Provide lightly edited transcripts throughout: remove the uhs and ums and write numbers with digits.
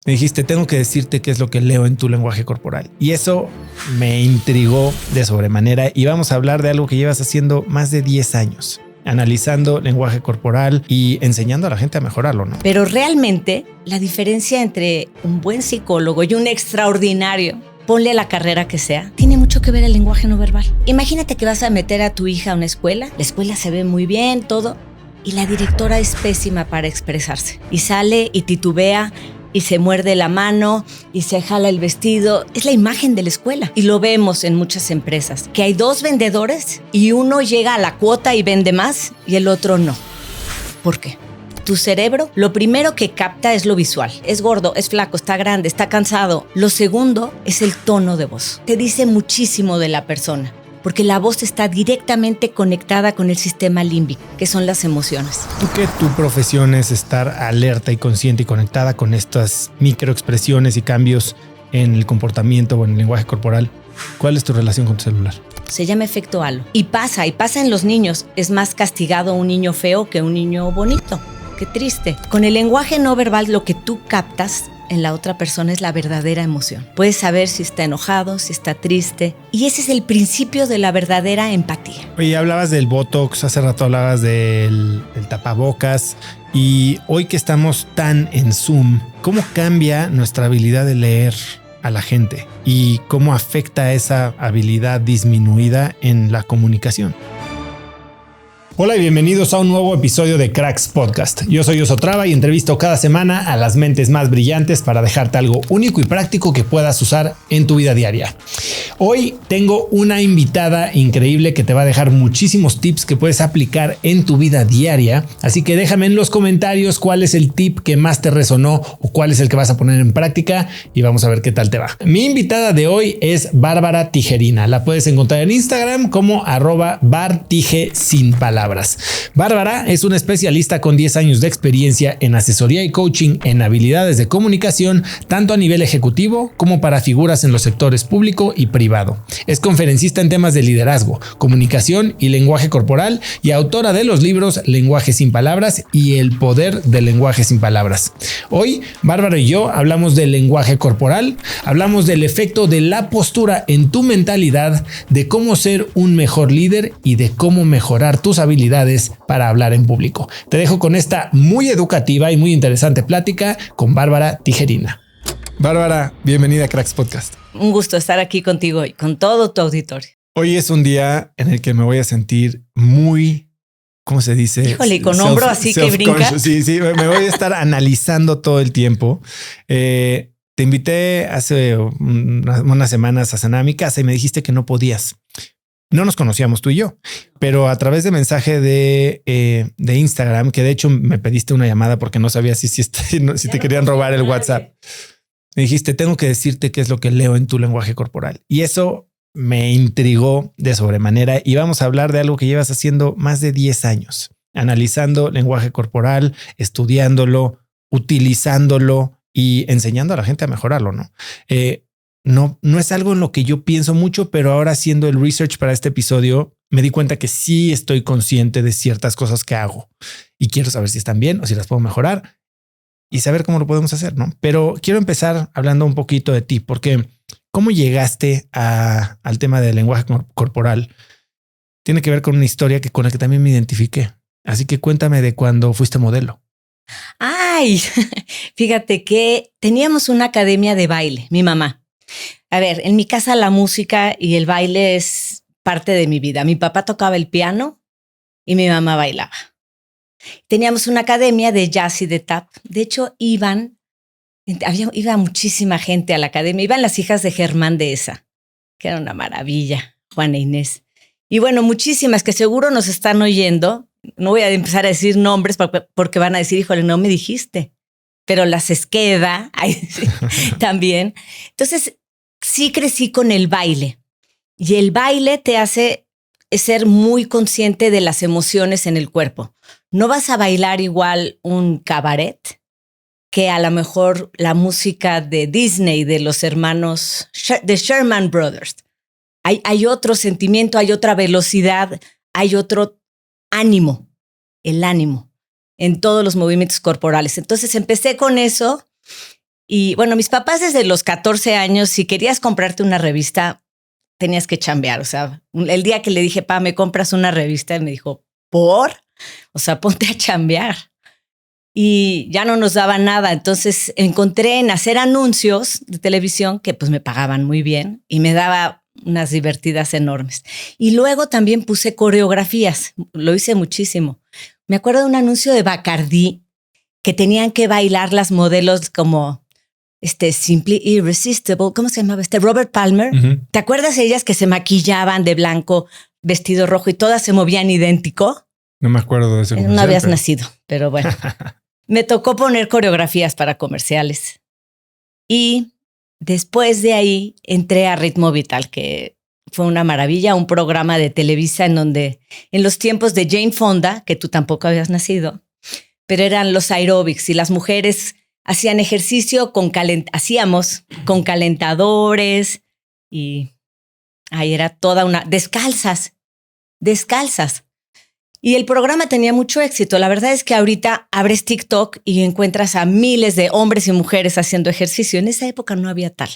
Me dijiste, tengo que decirte qué es lo que leo en tu lenguaje corporal. Y eso me intrigó de sobremanera. Y vamos a hablar de algo que llevas haciendo más de 10 años. Analizando lenguaje corporal y enseñando a la gente a mejorarlo, ¿no? Pero realmente la diferencia entre un buen psicólogo y un extraordinario, ponle la carrera que sea, tiene mucho que ver el lenguaje no verbal. Imagínate que vas a meter a tu hija a una escuela, la escuela se ve muy bien, todo, y la directora es pésima para expresarse. Y sale y titubea, y se muerde la mano y se jala el vestido. Es la imagen de la escuela. Y lo vemos en muchas empresas, que hay 2 vendedores y uno llega a la cuota y vende más y el otro no. ¿Por qué? Tu cerebro, lo primero que capta es lo visual. Es gordo, es flaco, está grande, está cansado. Lo segundo es el tono de voz. Te dice muchísimo de la persona, porque la voz está directamente conectada con el sistema límbico, que son las emociones. Tú que tu profesión es estar alerta y consciente y conectada con estas microexpresiones y cambios en el comportamiento o en el lenguaje corporal, ¿cuál es tu relación con tu celular? Se llama efecto halo. Y pasa en los niños. Es más castigado un niño feo que un niño bonito. Qué triste. Con el lenguaje no verbal, lo que tú captas en la otra persona es la verdadera emoción. Puedes saber si está enojado, si está triste. Y ese es el principio de la verdadera empatía. Oye, hablabas del Botox, hace rato hablabas del tapabocas. Y hoy que estamos tan en Zoom, ¿cómo cambia nuestra habilidad de leer a la gente? ¿Y cómo afecta esa habilidad disminuida en la comunicación? Hola y bienvenidos a un nuevo episodio de Cracks Podcast. Yo soy Oso Traba y entrevisto cada semana a las mentes más brillantes para dejarte algo único y práctico que puedas usar en tu vida diaria. Hoy tengo una invitada increíble que te va a dejar muchísimos tips que puedes aplicar en tu vida diaria. Así que déjame en los comentarios cuál es el tip que más te resonó o cuál es el que vas a poner en práctica y vamos a ver qué tal te va. Mi invitada de hoy es Bárbara Tijerina. La puedes encontrar en Instagram como @bartije_sin_palabras. Bárbara es una especialista con 10 años de experiencia en asesoría y coaching en habilidades de comunicación, tanto a nivel ejecutivo como para figuras en los sectores público y privado. Es conferencista en temas de liderazgo, comunicación y lenguaje corporal y autora de los libros Lenguaje sin palabras y El poder del lenguaje sin palabras. Hoy, Bárbara y yo hablamos del lenguaje corporal, hablamos del efecto de la postura en tu mentalidad, de cómo ser un mejor líder y de cómo mejorar tus habilidades para hablar en público. Te dejo con esta muy educativa y muy interesante plática con Bárbara Tijerina. Bárbara, bienvenida a Cracks Podcast. Un gusto estar aquí contigo y con todo tu auditorio. Hoy es un día en el que me voy a sentir muy, ¿cómo se dice? Híjole, con hombro así que brinca. Sí, me voy a estar analizando todo el tiempo. Te invité hace unas semanas a cenar a mi casa y me dijiste que no podías. No nos conocíamos tú y yo, pero a través de mensaje de Instagram, que de hecho me pediste una llamada porque no sabía si te querían robar el WhatsApp. Me dijiste, tengo que decirte qué es lo que leo en tu lenguaje corporal. Y eso me intrigó de sobremanera y vamos a hablar de algo que llevas haciendo más de 10 años, analizando lenguaje corporal, estudiándolo, utilizándolo y enseñando a la gente a mejorarlo, ¿no? No es algo en lo que yo pienso mucho, pero ahora haciendo el research para este episodio me di cuenta que sí estoy consciente de ciertas cosas que hago y quiero saber si están bien o si las puedo mejorar y saber cómo lo podemos hacer, ¿no? Pero quiero empezar hablando un poquito de ti, porque cómo llegaste al tema del lenguaje corporal tiene que ver con una historia con la que también me identifiqué. Así que cuéntame de cuando fuiste modelo. Ay, fíjate que teníamos una academia de baile, mi mamá. A ver, en mi casa la música y el baile es parte de mi vida. Mi papá tocaba el piano y mi mamá bailaba. Teníamos una academia de jazz y de tap. De hecho, iba muchísima gente a la academia. Iban las hijas de Germán Dehesa, que era una maravilla, Juana Inés. Y bueno, muchísimas que seguro nos están oyendo. No voy a empezar a decir nombres porque van a decir, híjole, no me dijiste. Pero las Esqueda también. Entonces, sí crecí con el baile. Y el baile te hace ser muy consciente de las emociones en el cuerpo. No vas a bailar igual un cabaret que a lo mejor la música de Disney, de los hermanos, de Sherman Brothers. Hay otro sentimiento, hay otra velocidad, hay otro ánimo, el ánimo en todos los movimientos corporales. Entonces empecé con eso Y bueno, mis papás desde los 14 años, si querías comprarte una revista, tenías que chambear. O sea, el día que le dije, pa, ¿me compras una revista? Y me dijo, ¿por? O sea, ponte a chambear. Y ya no nos daba nada. Entonces encontré en hacer anuncios de televisión que pues me pagaban muy bien y me daba unas divertidas enormes. Y luego también puse coreografías. Lo hice muchísimo. Me acuerdo de un anuncio de Bacardí que tenían que bailar las modelos como Simply Irresistible. ¿Cómo se llamaba? Robert Palmer. Uh-huh. ¿Te acuerdas de ellas que se maquillaban de blanco, vestido rojo y todas se movían idéntico? No me acuerdo de ese comercial. No habías nacido, pero bueno. Me tocó poner coreografías para comerciales. Y después de ahí entré a Ritmo Vital, que fue una maravilla, un programa de Televisa en donde en los tiempos de Jane Fonda, que tú tampoco habías nacido, pero eran los aeróbics y las mujeres hacían ejercicio hacíamos con calentadores y ahí era toda una... descalzas. Y el programa tenía mucho éxito. La verdad es que ahorita abres TikTok y encuentras a miles de hombres y mujeres haciendo ejercicio. En esa época no había tal.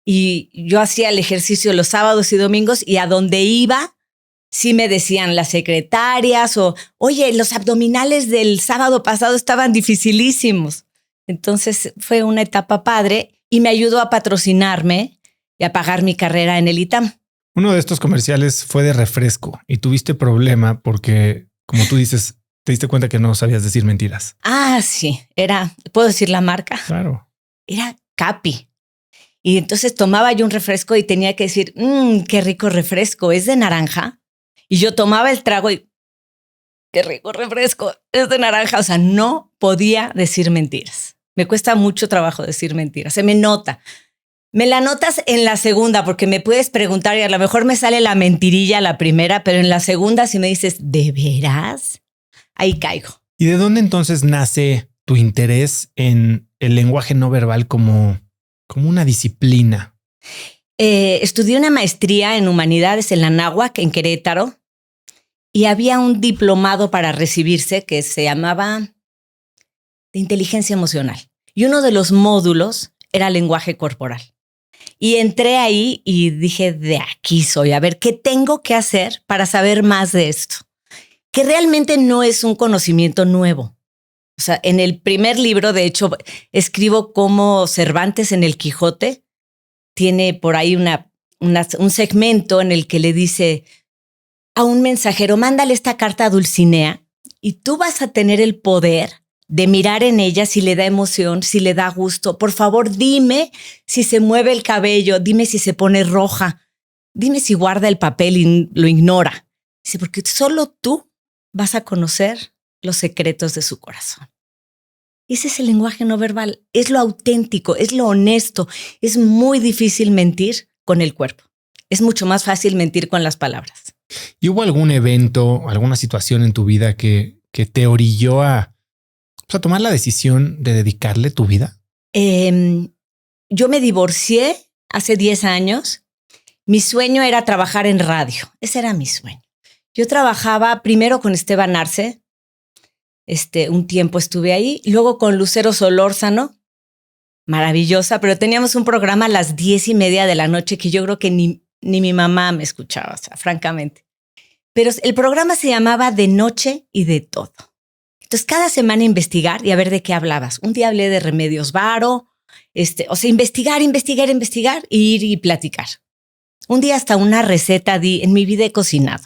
Y yo hacía el ejercicio los sábados y domingos y a donde iba, sí me decían las secretarias o, oye, los abdominales del sábado pasado estaban dificilísimos. Entonces fue una etapa padre y me ayudó a patrocinarme y a pagar mi carrera en el ITAM. Uno de estos comerciales fue de refresco y tuviste problema porque, como tú dices, te diste cuenta que no sabías decir mentiras. Ah, sí. ¿puedo decir la marca? Claro. Era Capi. Y entonces tomaba yo un refresco y tenía que decir, qué rico refresco, es de naranja. Y yo tomaba el trago y, qué rico refresco, es de naranja. O sea, no podía decir mentiras. Me cuesta mucho trabajo decir mentiras. Se me nota. Me la notas en la segunda porque me puedes preguntar y a lo mejor me sale la mentirilla la primera, pero en la segunda si me dices, ¿de veras? Ahí caigo. ¿Y de dónde entonces nace tu interés en el lenguaje no verbal como una disciplina? Estudié una maestría en humanidades en la Anáhuac, en Querétaro, y había un diplomado para recibirse que se llamaba de inteligencia emocional. Y uno de los módulos era lenguaje corporal. Y entré ahí y dije, de aquí soy, a ver, ¿qué tengo que hacer para saber más de esto? Que realmente no es un conocimiento nuevo. O sea, en el primer libro, de hecho, escribo cómo Cervantes en el Quijote tiene por ahí un segmento en el que le dice a un mensajero, mándale esta carta a Dulcinea y tú vas a tener el poder de mirar en ella si le da emoción, si le da gusto. Por favor, dime si se mueve el cabello, dime si se pone roja, dime si guarda el papel y lo ignora. Dice, porque solo tú vas a conocer los secretos de su corazón. Ese es el lenguaje no verbal, es lo auténtico, es lo honesto. Es muy difícil mentir con el cuerpo. Es mucho más fácil mentir con las palabras. ¿Y hubo algún evento, alguna situación en tu vida que te orilló a tomar la decisión de dedicarle tu vida? Yo me divorcié hace 10 años. Mi sueño era trabajar en radio. Ese era mi sueño. Yo trabajaba primero con Esteban Arce. Un tiempo estuve ahí. Luego con Lucero Solórzano. Maravillosa. Pero teníamos un programa a las 10:30 de la noche que yo creo que ni mi mamá me escuchaba, o sea, francamente. Pero el programa se llamaba De Noche y de Todo. Entonces, cada semana investigar y a ver de qué hablabas. Un día hablé de Remedios Varo, o sea, investigar, ir y platicar. Un día hasta una receta di, en mi vida he cocinado,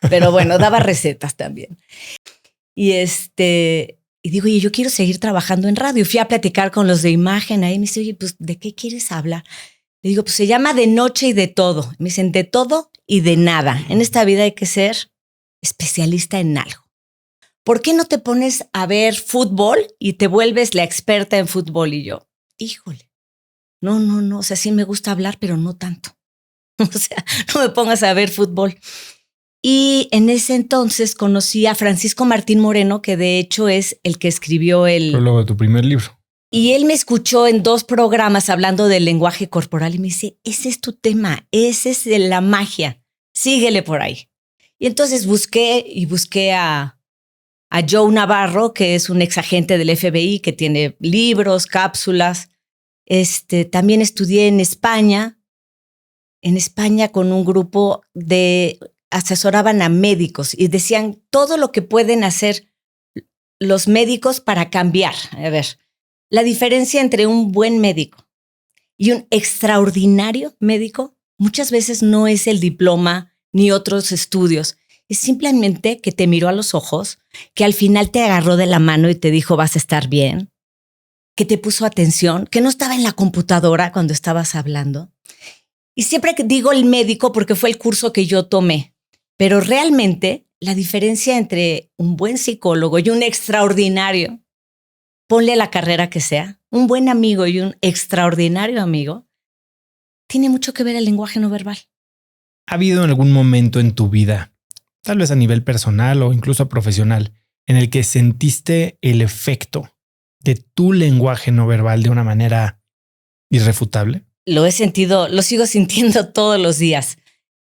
pero bueno, daba recetas también. Y digo, oye, yo quiero seguir trabajando en radio. Fui a platicar con los de imagen ahí. Me dice, oye, pues, ¿de qué quieres hablar? Le digo, pues se llama De Noche y de Todo. Me dicen, de todo y de nada. En esta vida hay que ser especialista en algo. ¿Por qué no te pones a ver fútbol y te vuelves la experta en fútbol? Y yo, híjole, no, o sea, sí me gusta hablar, pero no tanto. O sea, no me pongas a ver fútbol. Y en ese entonces conocí a Francisco Martín Moreno, que de hecho es el que escribió el prólogo de tu primer libro. Y él me escuchó en 2 programas hablando del lenguaje corporal y me dice, ese es tu tema, ese es de la magia, síguele por ahí. Y entonces busqué a Joe Navarro, que es un exagente del FBI que tiene libros, cápsulas, También estudié en España con un grupo asesoraban a médicos y decían todo lo que pueden hacer los médicos para cambiar. A ver, la diferencia entre un buen médico y un extraordinario médico muchas veces no es el diploma ni otros estudios. Es simplemente que te miró a los ojos, que al final te agarró de la mano y te dijo vas a estar bien, que te puso atención, que no estaba en la computadora cuando estabas hablando. Y siempre digo el médico porque fue el curso que yo tomé, pero realmente la diferencia entre un buen psicólogo y un extraordinario, ponle la carrera que sea, un buen amigo y un extraordinario amigo, tiene mucho que ver el lenguaje no verbal. ¿Ha habido en algún momento en tu vida, tal vez a nivel personal o incluso profesional, en el que sentiste el efecto de tu lenguaje no verbal de una manera irrefutable? Lo he sentido, lo sigo sintiendo todos los días.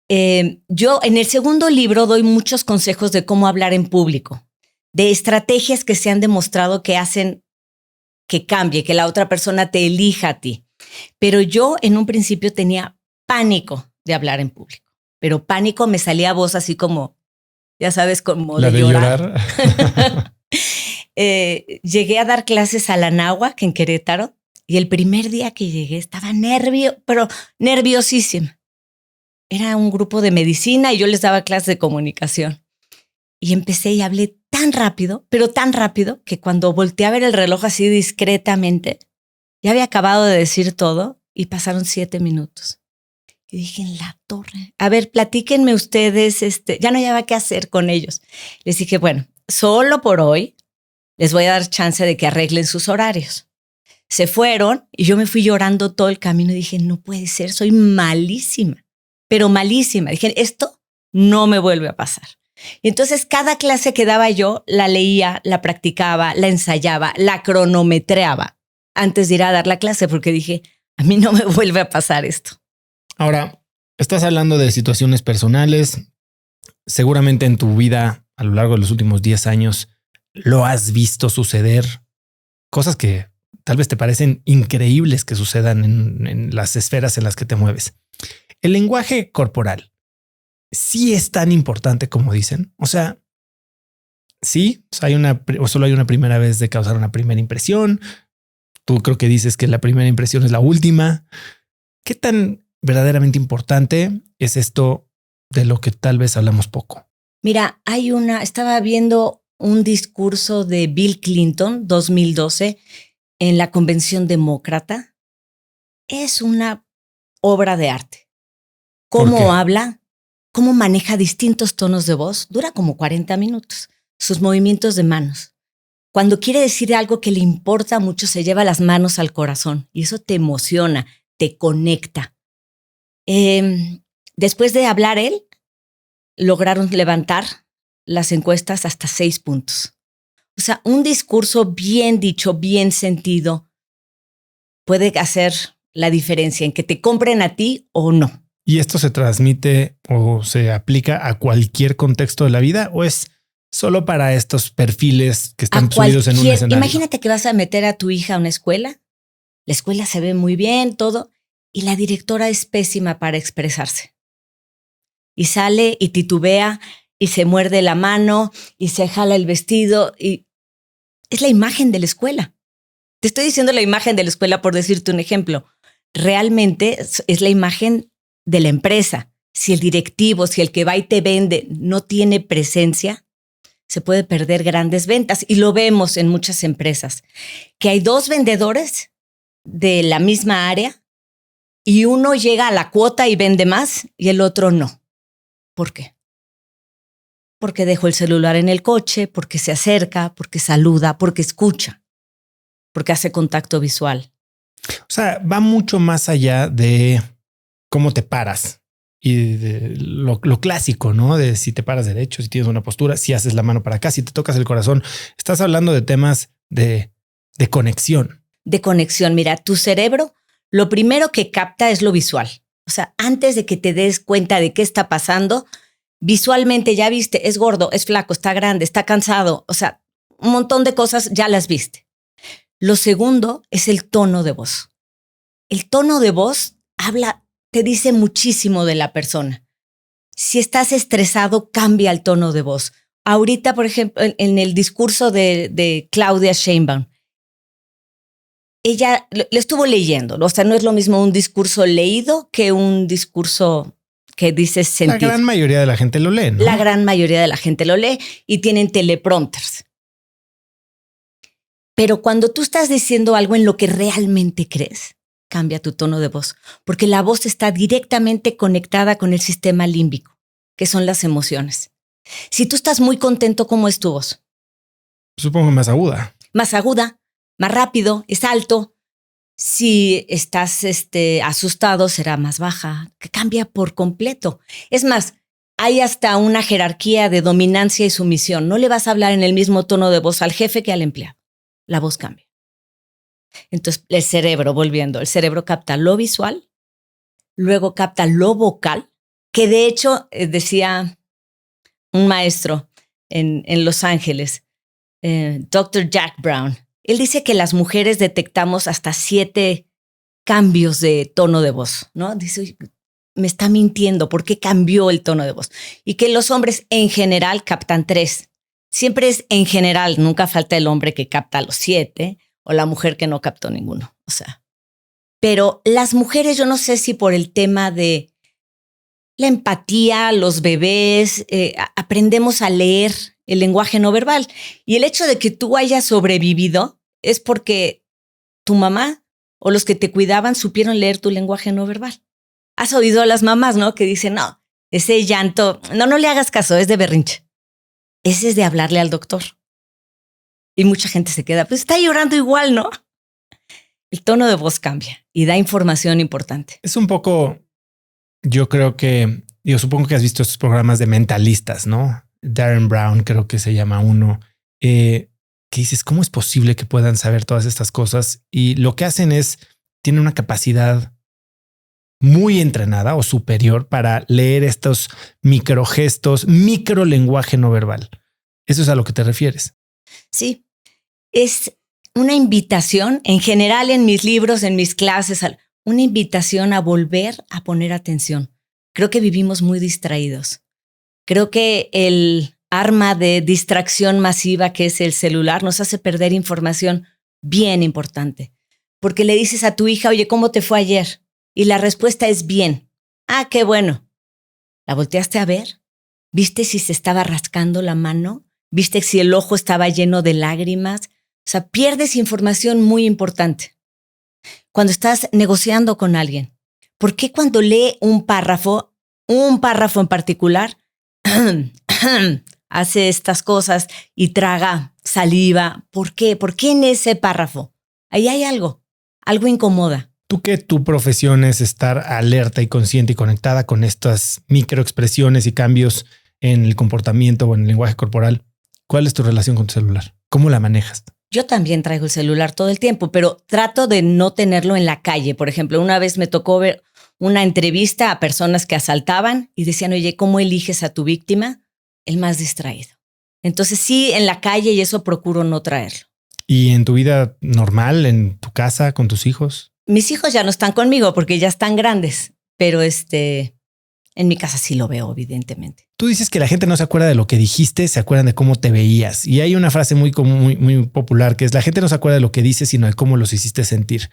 Yo en el segundo libro doy muchos consejos de cómo hablar en público, de estrategias que se han demostrado que hacen que cambie, que la otra persona te elija a ti. Pero yo en un principio tenía pánico de hablar en público, pero pánico me salía voz así como, ya sabes, como la de llorar. Llegué a dar clases a la Anáhuac en Querétaro y el primer día que llegué estaba nerviosísima. Era un grupo de medicina y yo les daba clases de comunicación. Y empecé y hablé tan rápido, pero tan rápido, que cuando volteé a ver el reloj así discretamente, ya había acabado de decir todo y pasaron 7 minutos. Y dije, en la torre. A ver, platíquenme ustedes, ya no había qué hacer con ellos. Les dije, bueno, solo por hoy les voy a dar chance de que arreglen sus horarios. Se fueron y yo me fui llorando todo el camino y dije, no puede ser, soy malísima, pero malísima. Dije, esto no me vuelve a pasar. Y entonces cada clase que daba yo la leía, la practicaba, la ensayaba, la cronometreaba antes de ir a dar la clase porque dije, a mí no me vuelve a pasar esto. Ahora, estás hablando de situaciones personales. Seguramente en tu vida, a lo largo de los últimos 10 años, lo has visto suceder. Cosas que tal vez te parecen increíbles que sucedan en las esferas en las que te mueves. El lenguaje corporal sí es tan importante como dicen. O sea, sí, solo hay una primera vez de causar una primera impresión. Tú creo que dices que la primera impresión es la última. ¿Qué tan verdaderamente importante es esto de lo que tal vez hablamos poco? Mira, estaba viendo un discurso de Bill Clinton, 2012, en la Convención Demócrata. Es una obra de arte. ¿Cómo habla? ¿Cómo maneja distintos tonos de voz? Dura como 40 minutos. Sus movimientos de manos. Cuando quiere decir algo que le importa mucho, se lleva las manos al corazón y eso te emociona, te conecta. Después de hablar él, lograron levantar las encuestas hasta 6 puntos. O sea, un discurso bien dicho, bien sentido, puede hacer la diferencia en que te compren a ti o no. ¿Y esto se transmite o se aplica a cualquier contexto de la vida o es solo para estos perfiles que están subidos en un escenario? Imagínate que vas a meter a tu hija a una escuela. La escuela se ve muy bien, todo, y la directora es pésima para expresarse. Y sale y titubea y se muerde la mano y se jala el vestido y es la imagen de la escuela. Te estoy diciendo la imagen de la escuela por decirte un ejemplo. Realmente es la imagen de la empresa. Si el directivo, si el que va y te vende no tiene presencia, se puede perder grandes ventas. Y lo vemos en muchas empresas, que hay 2 vendedores de la misma área y uno llega a la cuota y vende más y el otro no. ¿Por qué? Porque dejó el celular en el coche, porque se acerca, porque saluda, porque escucha, porque hace contacto visual. O sea, va mucho más allá de cómo te paras y de lo clásico, ¿no? De si te paras derecho, si tienes una postura, si haces la mano para acá, si te tocas el corazón. Estás hablando de temas de conexión. De conexión. Mira, tu cerebro lo primero que capta es lo visual. O sea, antes de que te des cuenta de qué está pasando, visualmente ya viste, es gordo, es flaco, está grande, está cansado. O sea, un montón de cosas ya las viste. Lo segundo es el tono de voz. el tono de voz te dice muchísimo de la persona. Si estás estresado, cambia el tono de voz. Ahorita, por ejemplo, en el discurso de Claudia Sheinbaum, ella le estuvo leyendo, o sea, no es lo mismo un discurso leído que un discurso que dices sentir. La gran mayoría de la gente lo lee, ¿no? La gran mayoría de la gente lo lee y tienen teleprompters. Pero cuando tú estás diciendo algo en lo que realmente crees, cambia tu tono de voz, porque la voz está directamente conectada con el sistema límbico, que son las emociones. Si tú estás muy contento, ¿cómo es tu voz? Supongo más aguda. Más aguda, más rápido, es alto. Si estás asustado, será más baja, que cambia por completo. Es más, hay hasta una jerarquía de dominancia y sumisión. No le vas a hablar en el mismo tono de voz al jefe que al empleado. La voz cambia. Entonces, el cerebro capta lo visual, luego capta lo vocal, que de hecho, decía un maestro en Los Ángeles, Dr. Jack Brown, él dice que las mujeres detectamos hasta 7 cambios de tono de voz, ¿no? Dice, me está mintiendo, ¿por qué cambió el tono de voz? Y que los hombres en general captan 3. Siempre es en general, nunca falta el hombre que capta los 7 o la mujer que no captó ninguno. O sea, pero las mujeres, yo no sé si por el tema de la empatía, los bebés, aprendemos a leer el lenguaje no verbal. Y el hecho de que tú hayas sobrevivido es porque tu mamá o los que te cuidaban supieron leer tu lenguaje no verbal. Has oído a las mamás, ¿no? Que dicen, no, ese llanto, no le hagas caso, es de berrinche. Ese es de hablarle al doctor. Y mucha gente se queda, pues está llorando igual, ¿no? El tono de voz cambia y da información importante. Es un poco, yo creo que, supongo que has visto estos programas de mentalistas, ¿no? Darren Brown, creo que se llama uno, que dices, ¿cómo es posible que puedan saber todas estas cosas? Y lo que hacen es, tienen una capacidad muy entrenada o superior para leer estos microgestos, microlenguaje no verbal. ¿Eso es a lo que te refieres? Sí, es una invitación, en general en mis libros, en mis clases, una invitación a volver a poner atención. Creo que vivimos muy distraídos. Creo que el arma de distracción masiva que es el celular nos hace perder información bien importante. Porque le dices a tu hija, oye, ¿cómo te fue ayer? Y la respuesta es bien. Ah, qué bueno. ¿La volteaste a ver? ¿Viste si se estaba rascando la mano? ¿Viste si el ojo estaba lleno de lágrimas? O sea, pierdes información muy importante. Cuando estás negociando con alguien, ¿por qué cuando lee un párrafo en particular, hace estas cosas y traga saliva? ¿Por qué? ¿Por qué en ese párrafo? Ahí hay algo incomoda. Tú que tu profesión es estar alerta y consciente y conectada con estas microexpresiones y cambios en el comportamiento o en el lenguaje corporal, ¿cuál es tu relación con tu celular? ¿Cómo la manejas? Yo también traigo el celular todo el tiempo, pero trato de no tenerlo en la calle. Por ejemplo, una vez me tocó ver una entrevista a personas que asaltaban y decían, oye, ¿cómo eliges a tu víctima? El más distraído. Entonces sí, en la calle y eso procuro no traerlo. ¿Y en tu vida normal, en tu casa, con tus hijos? Mis hijos ya no están conmigo porque ya están grandes, pero en mi casa sí lo veo, evidentemente. Tú dices que la gente no se acuerda de lo que dijiste, se acuerdan de cómo te veías. Y hay una frase muy común, muy popular, que es la gente no se acuerda de lo que dices, sino de cómo los hiciste sentir.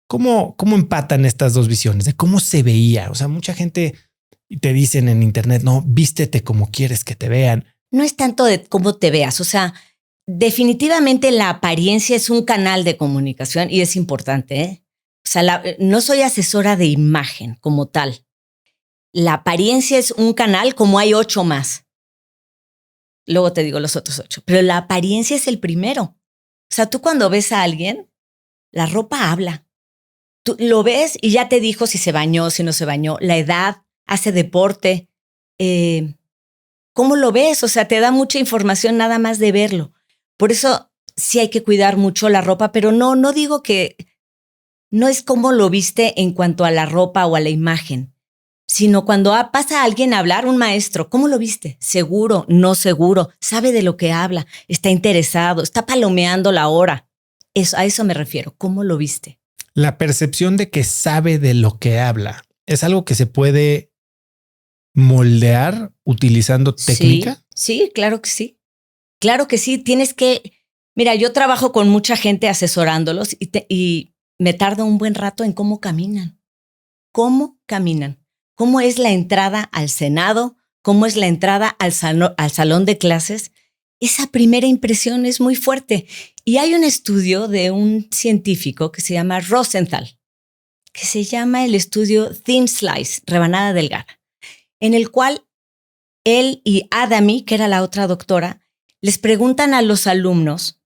¿Cómo empatan estas dos visiones de cómo se veía? O sea, mucha gente te dicen en internet, no, vístete como quieres que te vean. No es tanto de cómo te veas. O sea, definitivamente la apariencia es un canal de comunicación y es importante, ¿eh? O sea, no soy asesora de imagen como tal. La apariencia es un canal como hay 8 más. Luego te digo los otros 8. Pero la apariencia es el primero. O sea, tú cuando ves a alguien, la ropa habla. Tú lo ves y ya te dijo si se bañó, si no se bañó, la edad, hace deporte. ¿Cómo lo ves? O sea, te da mucha información nada más de verlo. Por eso sí hay que cuidar mucho la ropa, pero no digo que no es cómo lo viste en cuanto a la ropa o a la imagen, sino cuando pasa alguien a hablar, un maestro, ¿cómo lo viste? ¿Seguro? ¿No seguro? ¿Sabe de lo que habla? ¿Está interesado? ¿Está palomeando la hora? A eso me refiero. ¿Cómo lo viste? La percepción de que sabe de lo que habla es algo que se puede moldear utilizando técnica. Sí, claro que sí. Claro que sí. Tienes que... Mira, yo trabajo con mucha gente asesorándolos y me tardo un buen rato en cómo caminan. ¿Cómo caminan? ¿Cómo es la entrada al Senado? ¿Cómo es la entrada al salón de clases? Esa primera impresión es muy fuerte. Y hay un estudio de un científico que se llama Rosenthal, que se llama el estudio Thin Slice, rebanada delgada, en el cual él y Adami, que era la otra doctora, les preguntan a los alumnos,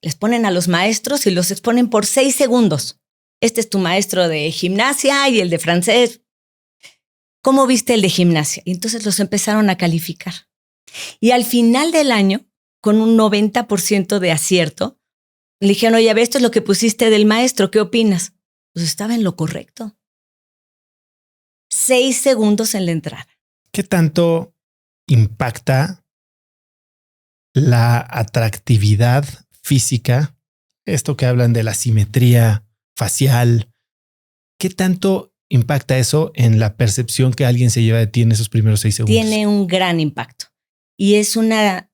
les ponen a los maestros y los exponen por 6 segundos. Este es tu maestro de gimnasia y el de francés. ¿Cómo viste el de gimnasia? Y entonces los empezaron a calificar. Y al final del año, con un 90% de acierto, le dijeron, oye, a ver, esto es lo que pusiste del maestro, ¿qué opinas? Pues estaba en lo correcto. 6 segundos en la entrada. ¿Qué tanto impacta la atractividad física? Esto que hablan de la simetría facial. ¿Qué tanto impacta eso en la percepción que alguien se lleva de ti en esos primeros 6 segundos? Tiene un gran impacto. Y es una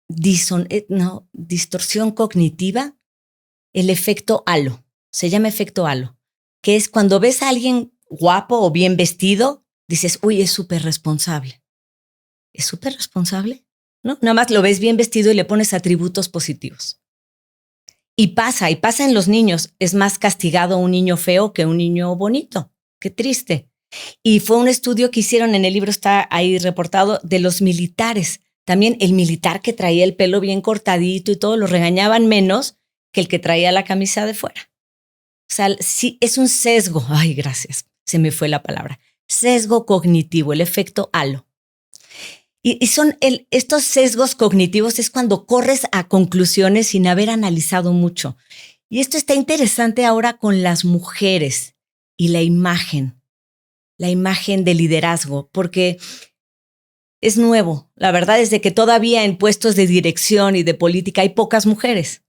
distorsión cognitiva, el efecto halo. Se llama efecto halo, que es cuando ves a alguien guapo o bien vestido, dices, uy, es súper responsable. ¿Es súper responsable? ¿No? Nada más lo ves bien vestido y le pones atributos positivos. Y pasa en los niños. Es más castigado un niño feo que un niño bonito. Qué triste. Y fue un estudio que hicieron en el libro, está ahí reportado, de los militares. También el militar que traía el pelo bien cortadito y todo, lo regañaban menos que el que traía la camisa de fuera. O sea, sí, es un sesgo. Ay, gracias. Se me fue la palabra. Sesgo cognitivo, el efecto halo. Y son estos sesgos cognitivos es cuando corres a conclusiones sin haber analizado mucho. Y esto está interesante ahora con las mujeres y la imagen de liderazgo, porque es nuevo. La verdad es de que todavía en puestos de dirección y de política hay pocas mujeres.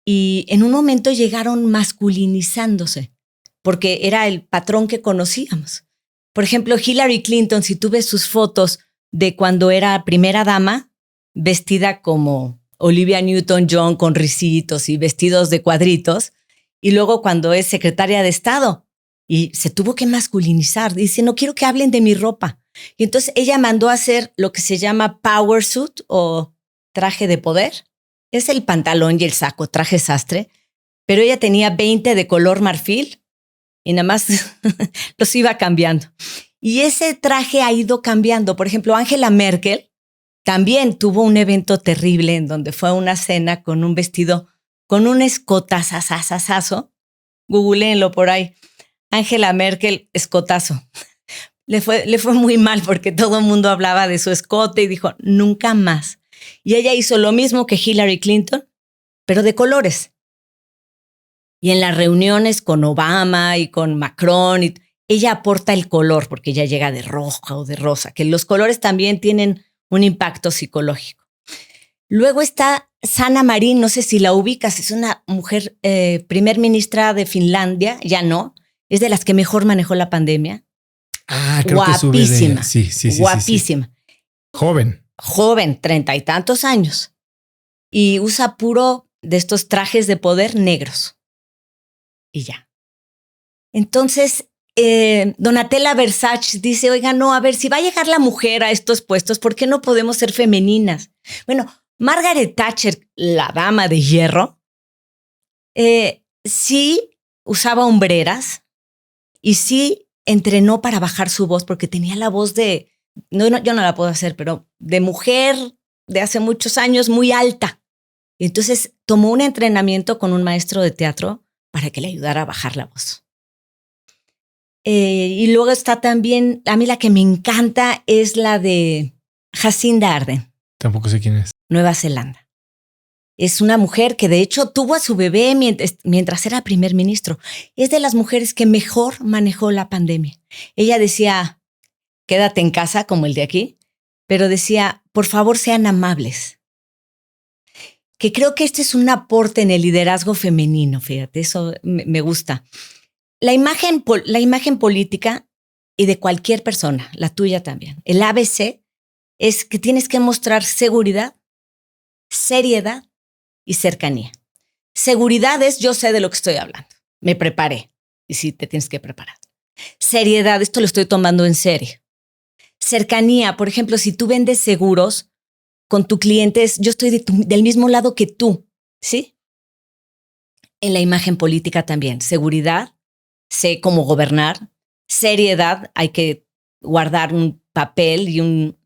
Y en un momento llegaron masculinizándose, porque era el patrón que conocíamos. Por ejemplo, Hillary Clinton, si tú ves sus fotos de cuando era primera dama, vestida como Olivia Newton-John con risitos y vestidos de cuadritos, y luego cuando es secretaria de Estado, y se tuvo que masculinizar, dice, no quiero que hablen de mi ropa. Y entonces ella mandó a hacer lo que se llama power suit o traje de poder. Es el pantalón y el saco, traje sastre, pero ella tenía 20 de color marfil y nada más los iba cambiando. Y ese traje ha ido cambiando. Por ejemplo, Angela Merkel también tuvo un evento terrible en donde fue a una cena con un vestido, con un escotazazazazo. Googleenlo por ahí. Angela Merkel, escotazo. Le fue muy mal porque todo el mundo hablaba de su escote y dijo, nunca más. Y ella hizo lo mismo que Hillary Clinton, pero de colores. Y en las reuniones con Obama y con Macron, ella aporta el color porque ella llega de roja o de rosa, que los colores también tienen un impacto psicológico. Luego está Sanna Marin, no sé si la ubicas, es una mujer primer ministra de Finlandia, ya no, es de las que mejor manejó la pandemia. Ah, creo guapísima, que sube de... Sí. guapísima. Joven, 30 y tantos años. Y usa puro de estos trajes de poder negros. Y ya. Entonces, Donatella Versace dice, oiga, no, a ver, si va a llegar la mujer a estos puestos, ¿por qué no podemos ser femeninas? Bueno, Margaret Thatcher, la dama de hierro, sí usaba hombreras y sí entrenó para bajar su voz porque tenía la voz de, no, yo no la puedo hacer, pero de mujer de hace muchos años muy alta. Y entonces tomó un entrenamiento con un maestro de teatro para que le ayudara a bajar la voz. Y luego está también, a mí la que me encanta es la de Jacinda Ardern. Tampoco sé quién es. Nueva Zelanda. Es una mujer que de hecho tuvo a su bebé mientras era primer ministro. Es de las mujeres que mejor manejó la pandemia. Ella decía, quédate en casa como el de aquí, pero decía, por favor sean amables. que creo que este es un aporte en el liderazgo femenino, fíjate, eso me gusta. La imagen política y de cualquier persona, la tuya también, el ABC es que tienes que mostrar seguridad, seriedad y cercanía. Seguridad es yo sé de lo que estoy hablando, me preparé y sí te tienes que preparar. Seriedad, esto lo estoy tomando en serio. Cercanía, por ejemplo, si tú vendes seguros con tu cliente, yo estoy del mismo lado que tú, ¿sí? En la imagen política también, seguridad, sé cómo gobernar, seriedad, hay que guardar un papel y un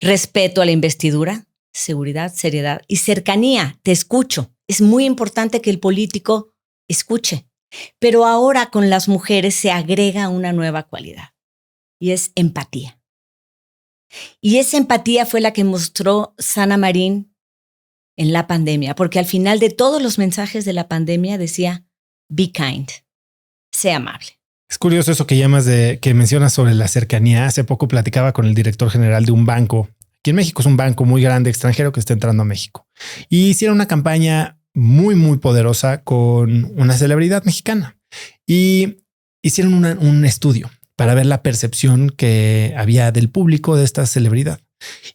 respeto a la investidura, seguridad, seriedad y cercanía, te escucho. Es muy importante que el político escuche, pero ahora con las mujeres se agrega una nueva cualidad y es empatía. Y esa empatía fue la que mostró Sanna Marin en la pandemia, porque al final de todos los mensajes de la pandemia decía, be kind, sea amable. Es curioso eso que que mencionas sobre la cercanía. Hace poco platicaba con el director general de un banco. Aquí en México es un banco muy grande extranjero que está entrando a México. Y hicieron una campaña muy, muy poderosa con una celebridad mexicana. Y hicieron un estudio para ver la percepción que había del público de esta celebridad.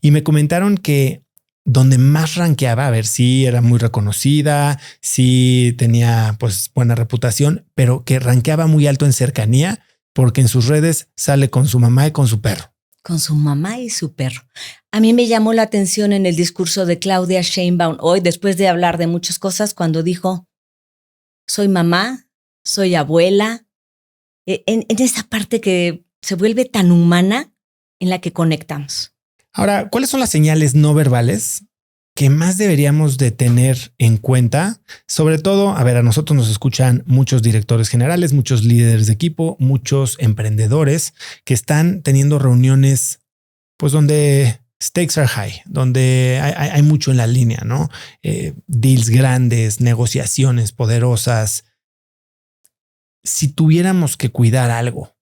Y me comentaron que donde más rankeaba, a ver si era muy reconocida, si tenía pues buena reputación, pero que rankeaba muy alto en cercanía porque en sus redes sale con su mamá y con su perro. Con su mamá y su perro. A mí me llamó la atención en el discurso de Claudia Sheinbaum hoy, después de hablar de muchas cosas, cuando dijo, soy mamá, soy abuela, en esa parte que se vuelve tan humana en la que conectamos. Ahora, ¿cuáles son las señales no verbales que más deberíamos de tener en cuenta? Sobre todo, a ver, a nosotros nos escuchan muchos directores generales, muchos líderes de equipo, muchos emprendedores que están teniendo reuniones, pues donde stakes are high, donde hay mucho en la línea, ¿no? Deals grandes, negociaciones poderosas. Si tuviéramos que cuidar algo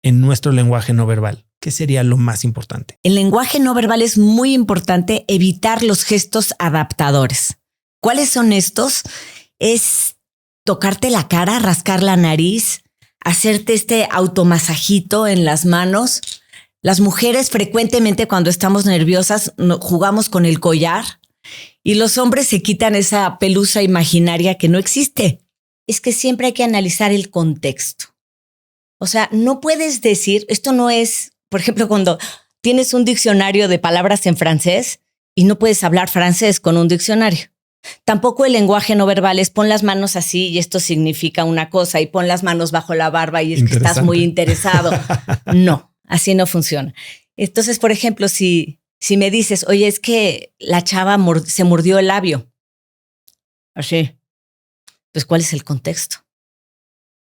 en nuestro lenguaje no verbal, ¿qué sería lo más importante? El lenguaje no verbal es muy importante evitar los gestos adaptadores. ¿Cuáles son estos? Es tocarte la cara, rascar la nariz, hacerte este automasajito en las manos. Las mujeres frecuentemente cuando estamos nerviosas jugamos con el collar y los hombres se quitan esa pelusa imaginaria que no existe. Es que siempre hay que analizar el contexto. O sea, no puedes decir, esto no es, por ejemplo, cuando tienes un diccionario de palabras en francés y no puedes hablar francés con un diccionario. Tampoco el lenguaje no verbal es pon las manos así y esto significa una cosa y pon las manos bajo la barba y es que estás muy interesado. No, así no funciona. Entonces, por ejemplo, si me dices, oye, es que la chava se mordió el labio. Así. Pues, ¿cuál es el contexto?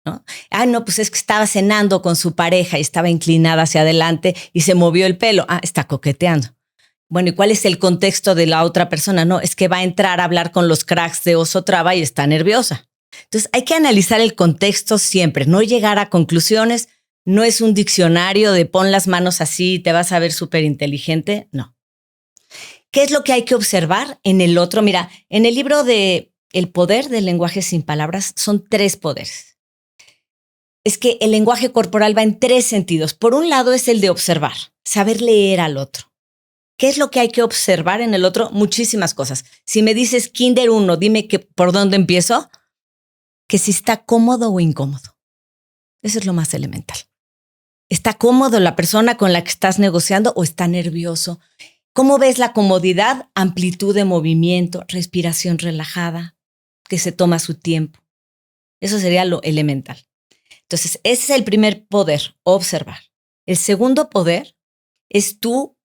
¿No? No, pues es que estaba cenando con su pareja y estaba inclinada hacia adelante y se movió el pelo. Está coqueteando. Bueno, ¿y cuál es el contexto de la otra persona? No, es que va a entrar a hablar con los cracks de Oso Traba y está nerviosa. Entonces, hay que analizar el contexto siempre, no llegar a conclusiones. No es un diccionario de pon las manos así y te vas a ver súper inteligente. No. ¿Qué es lo que hay que observar en el otro? Mira, en el libro de El poder del lenguaje sin palabras son 3 poderes. Es que el lenguaje corporal va en 3 sentidos. Por un lado es el de observar, saber leer al otro. ¿Qué es lo que hay que observar en el otro? Muchísimas cosas. Si me dices Kinder 1, dime por dónde empiezo. Que si está cómodo o incómodo. Eso es lo más elemental. ¿Está cómodo la persona con la que estás negociando o está nervioso? ¿Cómo ves la comodidad? Amplitud de movimiento, respiración relajada, que se toma su tiempo. Eso sería lo elemental. Entonces, ese es el primer poder, observar. El segundo poder es tú,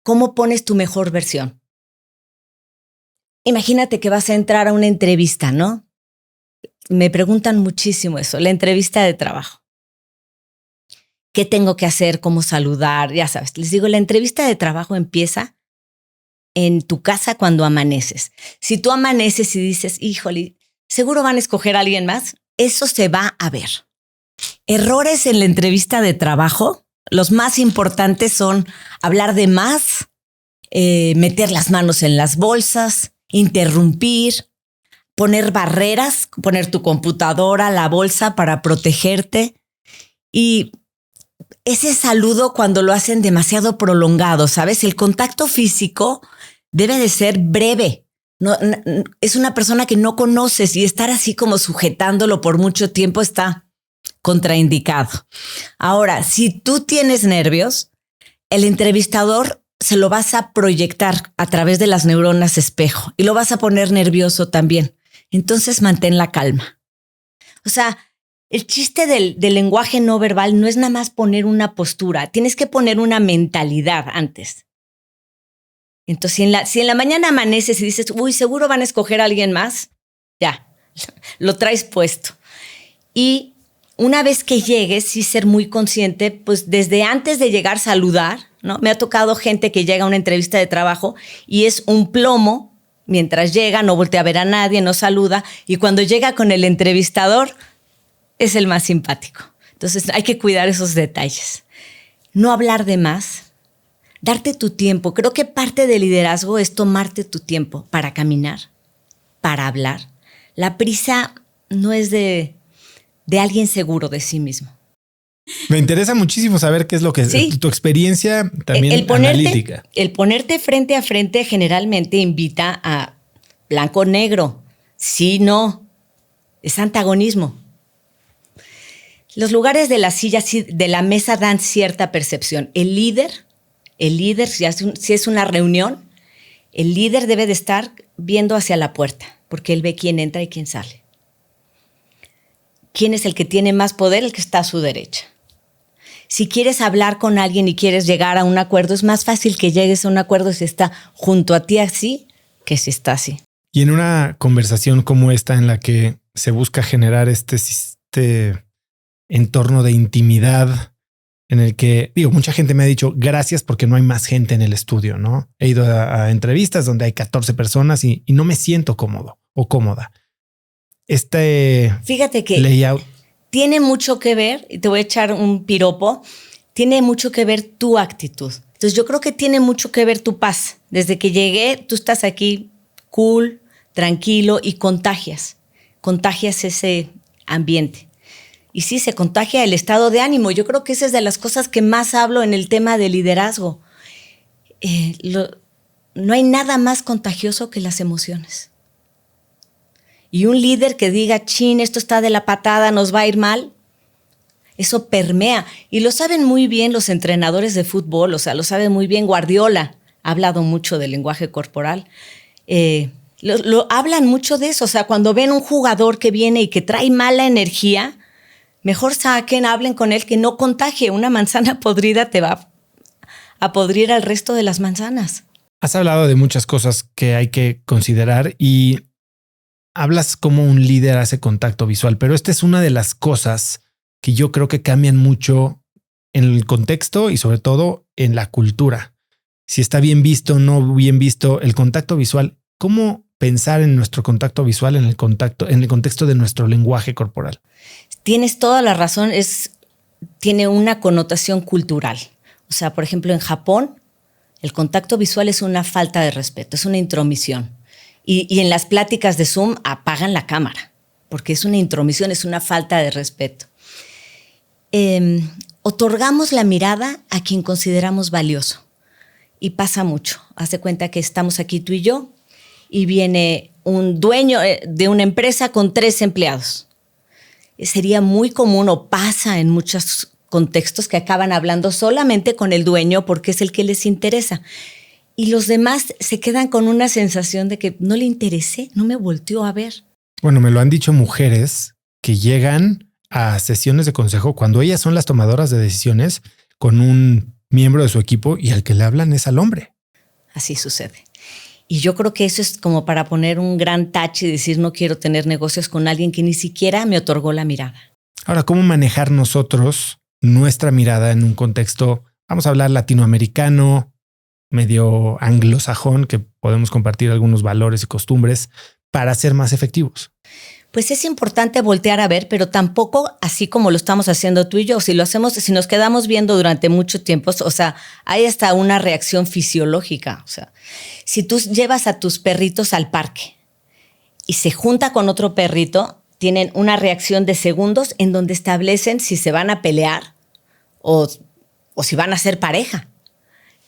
cómo pones tu mejor versión. Imagínate que vas a entrar a una entrevista, ¿no? Me preguntan muchísimo eso, la entrevista de trabajo. ¿Qué tengo que hacer? ¿Cómo saludar? Ya sabes, les digo, la entrevista de trabajo empieza en tu casa cuando amaneces. Si tú amaneces y dices, híjole, seguro van a escoger a alguien más, eso se va a ver. Errores en la entrevista de trabajo, los más importantes son hablar de más, meter las manos en las bolsas, interrumpir, poner barreras, poner tu computadora, la bolsa para protegerte. Y ese saludo cuando lo hacen demasiado prolongado, ¿sabes? El contacto físico debe de ser breve. Es una persona que no conoces y estar así como sujetándolo por mucho tiempo está contraindicado. Ahora, si tú tienes nervios, el entrevistador se lo vas a proyectar a través de las neuronas espejo y lo vas a poner nervioso también. Entonces mantén la calma. O sea, el chiste del lenguaje no verbal no es nada más poner una postura, tienes que poner una mentalidad antes. Entonces, si en la mañana amaneces y dices, uy, seguro van a escoger a alguien más, ya, lo traes puesto. Y una vez que llegues, sí ser muy consciente, pues desde antes de llegar saludar, ¿no? Me ha tocado gente que llega a una entrevista de trabajo y es un plomo, mientras llega, no voltea a ver a nadie, no saluda, y cuando llega con el entrevistador, es el más simpático. Entonces hay que cuidar esos detalles. No hablar de más, darte tu tiempo. Creo que parte del liderazgo es tomarte tu tiempo para caminar, para hablar. La prisa no es de alguien seguro de sí mismo. Me interesa muchísimo saber qué es lo que es tu experiencia también analítica. El ponerte frente a frente generalmente invita a blanco-negro. Sí, no. Es antagonismo. Los lugares de la silla, de la mesa dan cierta percepción. El líder, si es una reunión, el líder debe de estar viendo hacia la puerta, porque él ve quién entra y quién sale. ¿Quién es el que tiene más poder? El que está a su derecha. Si quieres hablar con alguien y quieres llegar a un acuerdo, es más fácil que llegues a un acuerdo si está junto a ti así que si está así. Y en una conversación como esta en la que se busca generar este entorno de intimidad en el que, mucha gente me ha dicho gracias porque no hay más gente en el estudio, ¿no? He ido a entrevistas donde hay 14 personas y no me siento cómodo o cómoda. Fíjate que layout tiene mucho que ver, y te voy a echar un piropo, tiene mucho que ver tu actitud. Entonces yo creo que tiene mucho que ver tu paz. Desde que llegué, tú estás aquí cool, tranquilo y contagias ese ambiente. Y sí, se contagia el estado de ánimo. Yo creo que esa es de las cosas que más hablo en el tema de liderazgo. No hay nada más contagioso que las emociones. Y un líder que diga, chin, esto está de la patada, nos va a ir mal, eso permea. Y lo saben muy bien los entrenadores de fútbol, o sea, lo sabe muy bien Guardiola. Ha hablado mucho del lenguaje corporal. Hablan mucho de eso. O sea, cuando ven un jugador que viene y que trae mala energía, mejor hablen con él, que no contagie. Una manzana podrida te va a podrir al resto de las manzanas. Has hablado de muchas cosas que hay que considerar y hablas como un líder hace contacto visual, pero esta es una de las cosas que yo creo que cambian mucho en el contexto y sobre todo en la cultura. Si está bien visto o no bien visto el contacto visual, ¿cómo pensar en nuestro contacto visual en el contexto de nuestro lenguaje corporal? Tienes toda la razón, tiene una connotación cultural. O sea, por ejemplo, en Japón, el contacto visual es una falta de respeto, es una intromisión. Y en las pláticas de Zoom apagan la cámara, porque es una intromisión, es una falta de respeto. Otorgamos la mirada a quien consideramos valioso. Y pasa mucho. Haz de cuenta que estamos aquí tú y yo, y viene un dueño de una empresa con 3 empleados. Sería muy común, o pasa en muchos contextos, que acaban hablando solamente con el dueño porque es el que les interesa. Y los demás se quedan con una sensación de que no le interesé, no me volteó a ver. Bueno, me lo han dicho mujeres que llegan a sesiones de consejo cuando ellas son las tomadoras de decisiones con un miembro de su equipo y al que le hablan es al hombre. Así sucede. Y yo creo que eso es como para poner un gran tache y decir no quiero tener negocios con alguien que ni siquiera me otorgó la mirada. Ahora, ¿cómo manejar nosotros nuestra mirada en un contexto, vamos a hablar latinoamericano, medio anglosajón, que podemos compartir algunos valores y costumbres para ser más efectivos? Pues es importante voltear a ver, pero tampoco así como lo estamos haciendo tú y yo. Si lo hacemos, si nos quedamos viendo durante mucho tiempo, o sea, hay hasta una reacción fisiológica. O sea, si tú llevas a tus perritos al parque y se junta con otro perrito, tienen una reacción de segundos en donde establecen si se van a pelear o si van a ser pareja.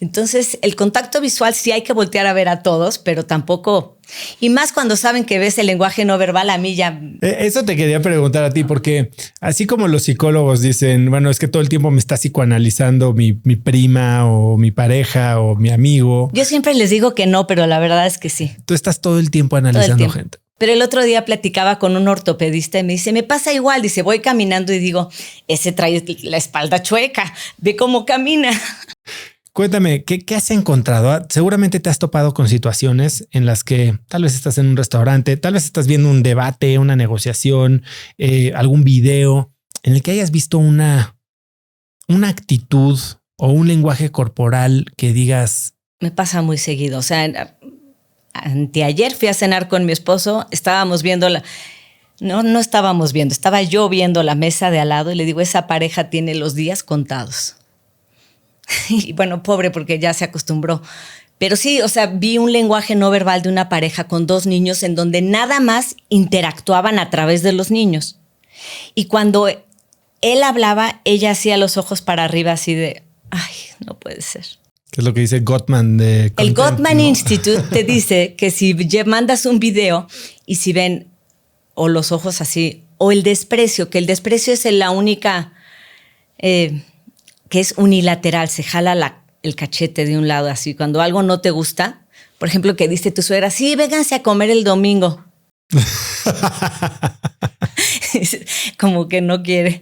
Entonces, el contacto visual sí hay que voltear a ver a todos, pero tampoco... Y más cuando saben que ves el lenguaje no verbal, a mí ya... Eso te quería preguntar a ti, porque así como los psicólogos dicen, bueno, es que todo el tiempo me está psicoanalizando mi prima o mi pareja o mi amigo. Yo siempre les digo que no, pero la verdad es que sí. Tú estás todo el tiempo analizando gente. Pero el otro día platicaba con un ortopedista y me dice, me pasa igual. Dice, voy caminando y digo, ese trae la espalda chueca, ve cómo camina. Cuéntame, ¿qué has encontrado? Seguramente te has topado con situaciones en las que tal vez estás en un restaurante, tal vez estás viendo un debate, una negociación, algún video en el que hayas visto una actitud o un lenguaje corporal que digas... Me pasa muy seguido. O sea, anteayer fui a cenar con mi esposo, estábamos viendo no estábamos viendo, estaba yo viendo la mesa de al lado y le digo, esa pareja tiene los días contados. Y bueno, pobre, porque ya se acostumbró. Pero sí, o sea, vi un lenguaje no verbal de una pareja con 2 niños en donde nada más interactuaban a través de los niños. Y cuando él hablaba, ella hacía los ojos para arriba así de, ay, no puede ser. ¿Qué es lo que dice Gottman de Content? El Gottman Institute te dice que si mandas un video y si ven o los ojos así, o el desprecio, que el desprecio es la única... que es unilateral, se jala el cachete de un lado así. Cuando algo no te gusta, por ejemplo, que dice tu suegra, sí, vénganse a comer el domingo. Como que no quiere.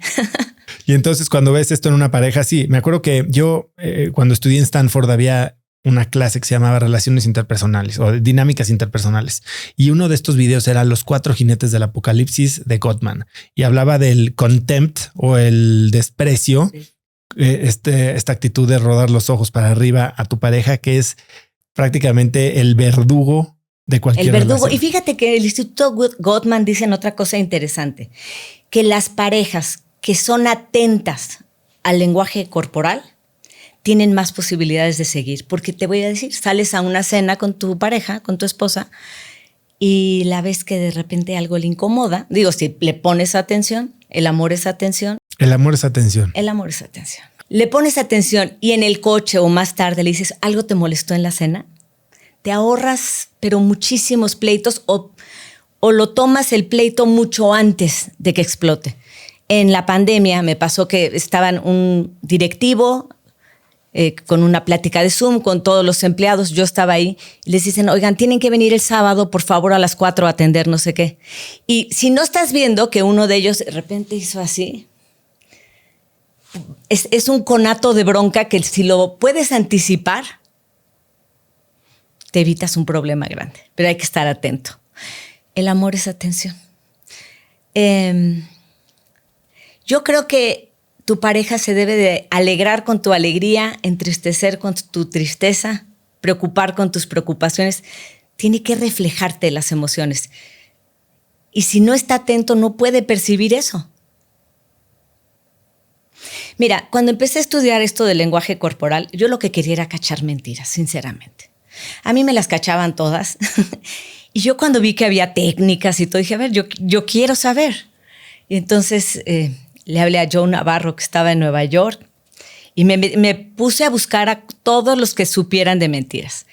Y entonces cuando ves esto en una pareja, sí, me acuerdo que yo cuando estudié en Stanford había una clase que se llamaba Relaciones Interpersonales o Dinámicas Interpersonales. Y uno de estos videos era Los 4 jinetes del apocalipsis de Gottman y hablaba del contempt o el desprecio. Sí. Esta actitud de rodar los ojos para arriba a tu pareja, que es prácticamente el verdugo de cualquier relación. Y fíjate que el Instituto Gottman dice otra cosa interesante, que las parejas que son atentas al lenguaje corporal tienen más posibilidades de seguir. Porque te voy a decir, sales a una cena con tu pareja, con tu esposa, y la ves que de repente algo le incomoda. Digo, si le pones atención, el amor es atención. El amor es atención. El amor es atención. Le pones atención y en el coche o más tarde le dices, ¿algo te molestó en la cena? Te ahorras, pero muchísimos pleitos o lo tomas el pleito mucho antes de que explote. En la pandemia me pasó que estaban un directivo con una plática de Zoom con todos los empleados. Yo estaba ahí y les dicen, oigan, tienen que venir el sábado, por favor, a las 4 a atender no sé qué. Y si no estás viendo que uno de ellos de repente hizo así, es un conato de bronca que si lo puedes anticipar, te evitas un problema grande. Pero hay que estar atento. El amor es atención. Yo creo que tu pareja se debe de alegrar con tu alegría, entristecer con tu tristeza, preocupar con tus preocupaciones. Tiene que reflejarte las emociones. Y si no está atento, no puede percibir eso. Mira, cuando empecé a estudiar esto del lenguaje corporal, yo lo que quería era cachar mentiras, sinceramente. A mí me las cachaban todas. Y yo cuando vi que había técnicas y todo, dije, a ver, yo quiero saber. Y entonces le hablé a Joe Navarro, que estaba en Nueva York, y me puse a buscar a todos los que supieran de mentiras.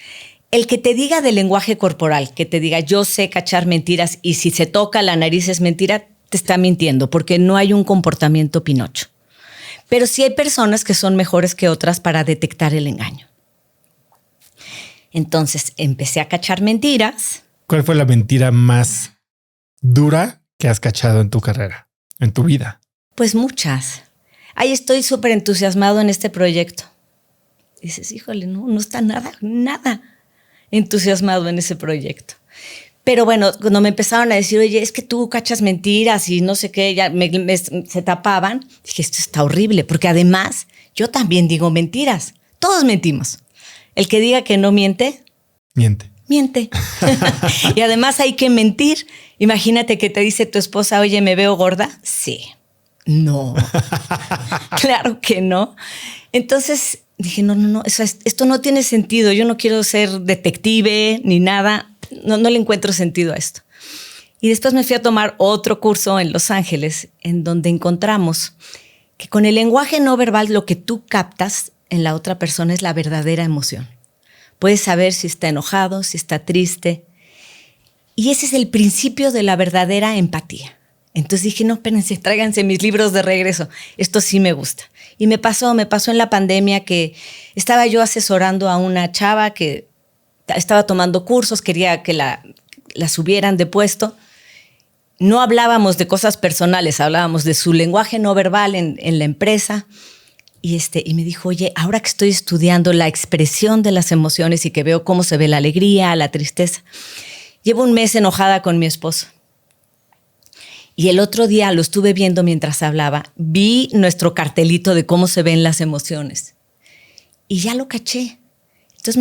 El que te diga de lenguaje corporal, que te diga, yo sé cachar mentiras, y si se toca la nariz es mentira, te está mintiendo, porque no hay un comportamiento Pinocho. Pero sí hay personas que son mejores que otras para detectar el engaño. Entonces empecé a cachar mentiras. ¿Cuál fue la mentira más dura que has cachado en tu carrera, en tu vida? Pues muchas. Ahí estoy súper entusiasmado en este proyecto. Dices, híjole, no está nada entusiasmado en ese proyecto. Pero bueno, cuando me empezaron a decir, oye, es que tú cachas mentiras y no sé qué, ya se tapaban, dije, esto está horrible, porque además yo también digo mentiras. Todos mentimos. El que diga que no miente, miente. Y además hay que mentir. Imagínate que te dice tu esposa, oye, ¿me veo gorda? Sí. No. Claro que no. Entonces dije, no, esto no tiene sentido. Yo no quiero ser detective ni nada. No le encuentro sentido a esto. Y después me fui a tomar otro curso en Los Ángeles, en donde encontramos que con el lenguaje no verbal lo que tú captas en la otra persona es la verdadera emoción. Puedes saber si está enojado, si está triste. Y ese es el principio de la verdadera empatía. Entonces dije, no, espérense, tráiganse mis libros de regreso. Esto sí me gusta. Y me pasó en la pandemia que estaba yo asesorando a una chava que estaba tomando cursos, quería que la subieran de puesto. No hablábamos de cosas personales, hablábamos de su lenguaje no verbal en la empresa. Y me dijo, oye, ahora que estoy estudiando la expresión de las emociones y que veo cómo se ve la alegría, la tristeza, llevo un mes enojada con mi esposo. Y el otro día lo estuve viendo mientras hablaba, vi nuestro cartelito de cómo se ven las emociones. Y ya lo caché. Entonces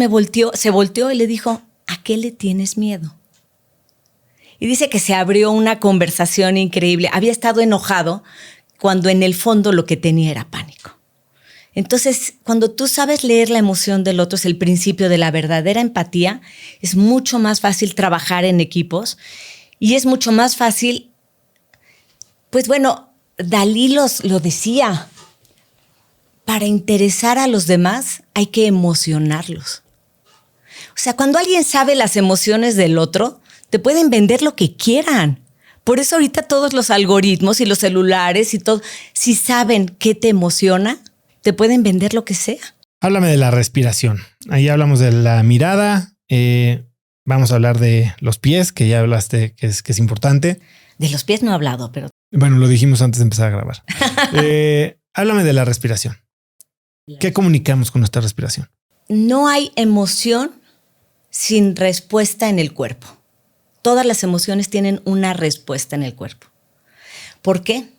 se volteó y le dijo, ¿a qué le tienes miedo? Y dice que se abrió una conversación increíble. Había estado enojado cuando en el fondo lo que tenía era pánico. Entonces, cuando tú sabes leer la emoción del otro, es el principio de la verdadera empatía, es mucho más fácil trabajar en equipos y es mucho más fácil, pues bueno, Dalí lo decía, para interesar a los demás hay que emocionarlos. O sea, cuando alguien sabe las emociones del otro, te pueden vender lo que quieran. Por eso ahorita todos los algoritmos y los celulares y todo, si saben qué te emociona, te pueden vender lo que sea. Háblame de la respiración. Ahí hablamos de la mirada. Vamos a hablar de los pies, que ya hablaste que es importante. De los pies no he hablado, pero... Bueno, lo dijimos antes de empezar a grabar. Háblame de la respiración. ¿Qué comunicamos con nuestra respiración? No hay emoción sin respuesta en el cuerpo. Todas las emociones tienen una respuesta en el cuerpo. ¿Por qué?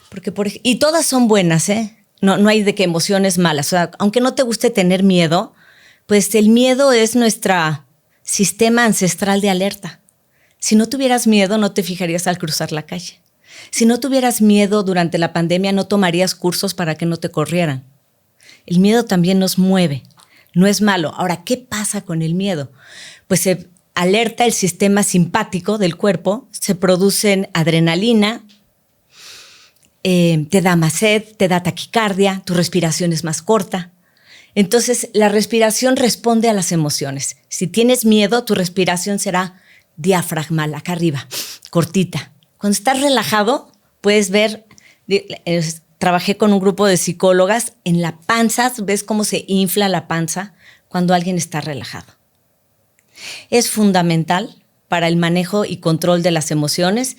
Porque y todas son buenas, ¿eh? No hay de que emociones malas. O sea, aunque no te guste tener miedo, pues el miedo es nuestro sistema ancestral de alerta. Si no tuvieras miedo, no te fijarías al cruzar la calle. Si no tuvieras miedo durante la pandemia, no tomarías cursos para que no te corrieran. El miedo también nos mueve. No es malo. Ahora, ¿qué pasa con el miedo? Pues se alerta el sistema simpático del cuerpo, se producen adrenalina, te da más sed, te da taquicardia, tu respiración es más corta. Entonces, la respiración responde a las emociones. Si tienes miedo, tu respiración será diafragmal, acá arriba, cortita. Cuando estás relajado, puedes ver, trabajé con un grupo de psicólogas, en la panza, ves cómo se infla la panza cuando alguien está relajado. Es fundamental para el manejo y control de las emociones.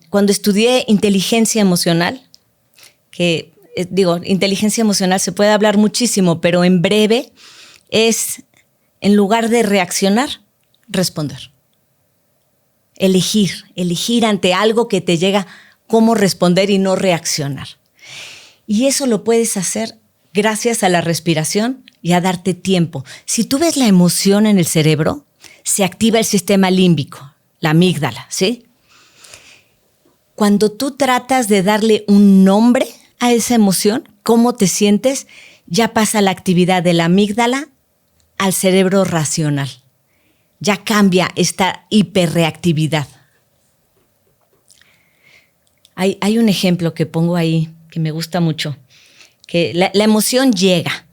Cuando estudié inteligencia emocional, inteligencia emocional se puede hablar muchísimo, pero en breve es, en lugar de reaccionar, responder. Elegir ante algo que te llega, cómo responder y no reaccionar. Y eso lo puedes hacer gracias a la respiración y a darte tiempo. Si tú ves la emoción en el cerebro, se activa el sistema límbico, la amígdala, ¿sí? Cuando tú tratas de darle un nombre a esa emoción, cómo te sientes, ya pasa la actividad de la amígdala al cerebro racional. Ya cambia esta hiperreactividad. Hay un ejemplo que pongo ahí que me gusta mucho, que la emoción llega.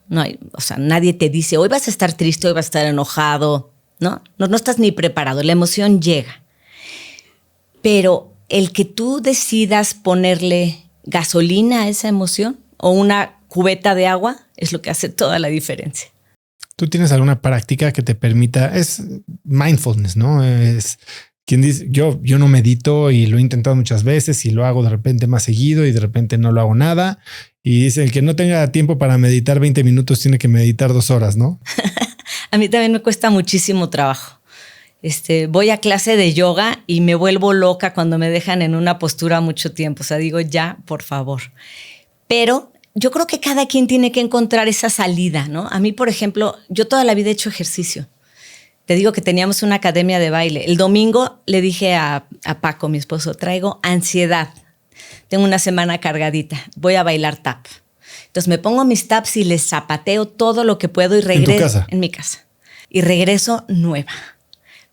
Nadie te dice, hoy vas a estar triste, hoy vas a estar enojado. No estás ni preparado, la emoción llega. Pero el que tú decidas ponerle gasolina a esa emoción o una cubeta de agua es lo que hace toda la diferencia. ¿Tú tienes alguna práctica que te permita? Es mindfulness, ¿no? Es quien dice, yo no medito y lo he intentado muchas veces y lo hago de repente más seguido y de repente no lo hago nada. Y dice, el que no tenga tiempo para meditar 20 minutos tiene que meditar 2 horas, ¿no? A mí también me cuesta muchísimo trabajo. Voy a clase de yoga y me vuelvo loca cuando me dejan en una postura mucho tiempo. O sea, digo, ya, por favor. Pero yo creo que cada quien tiene que encontrar esa salida, ¿no? A mí, por ejemplo, yo toda la vida he hecho ejercicio. Te digo que teníamos una academia de baile. El domingo le dije a Paco, mi esposo, traigo ansiedad. Tengo una semana cargadita. Voy a bailar tap. Entonces me pongo mis taps y les zapateo todo lo que puedo y regreso. ¿En tu casa? En mi casa. Y regreso nueva.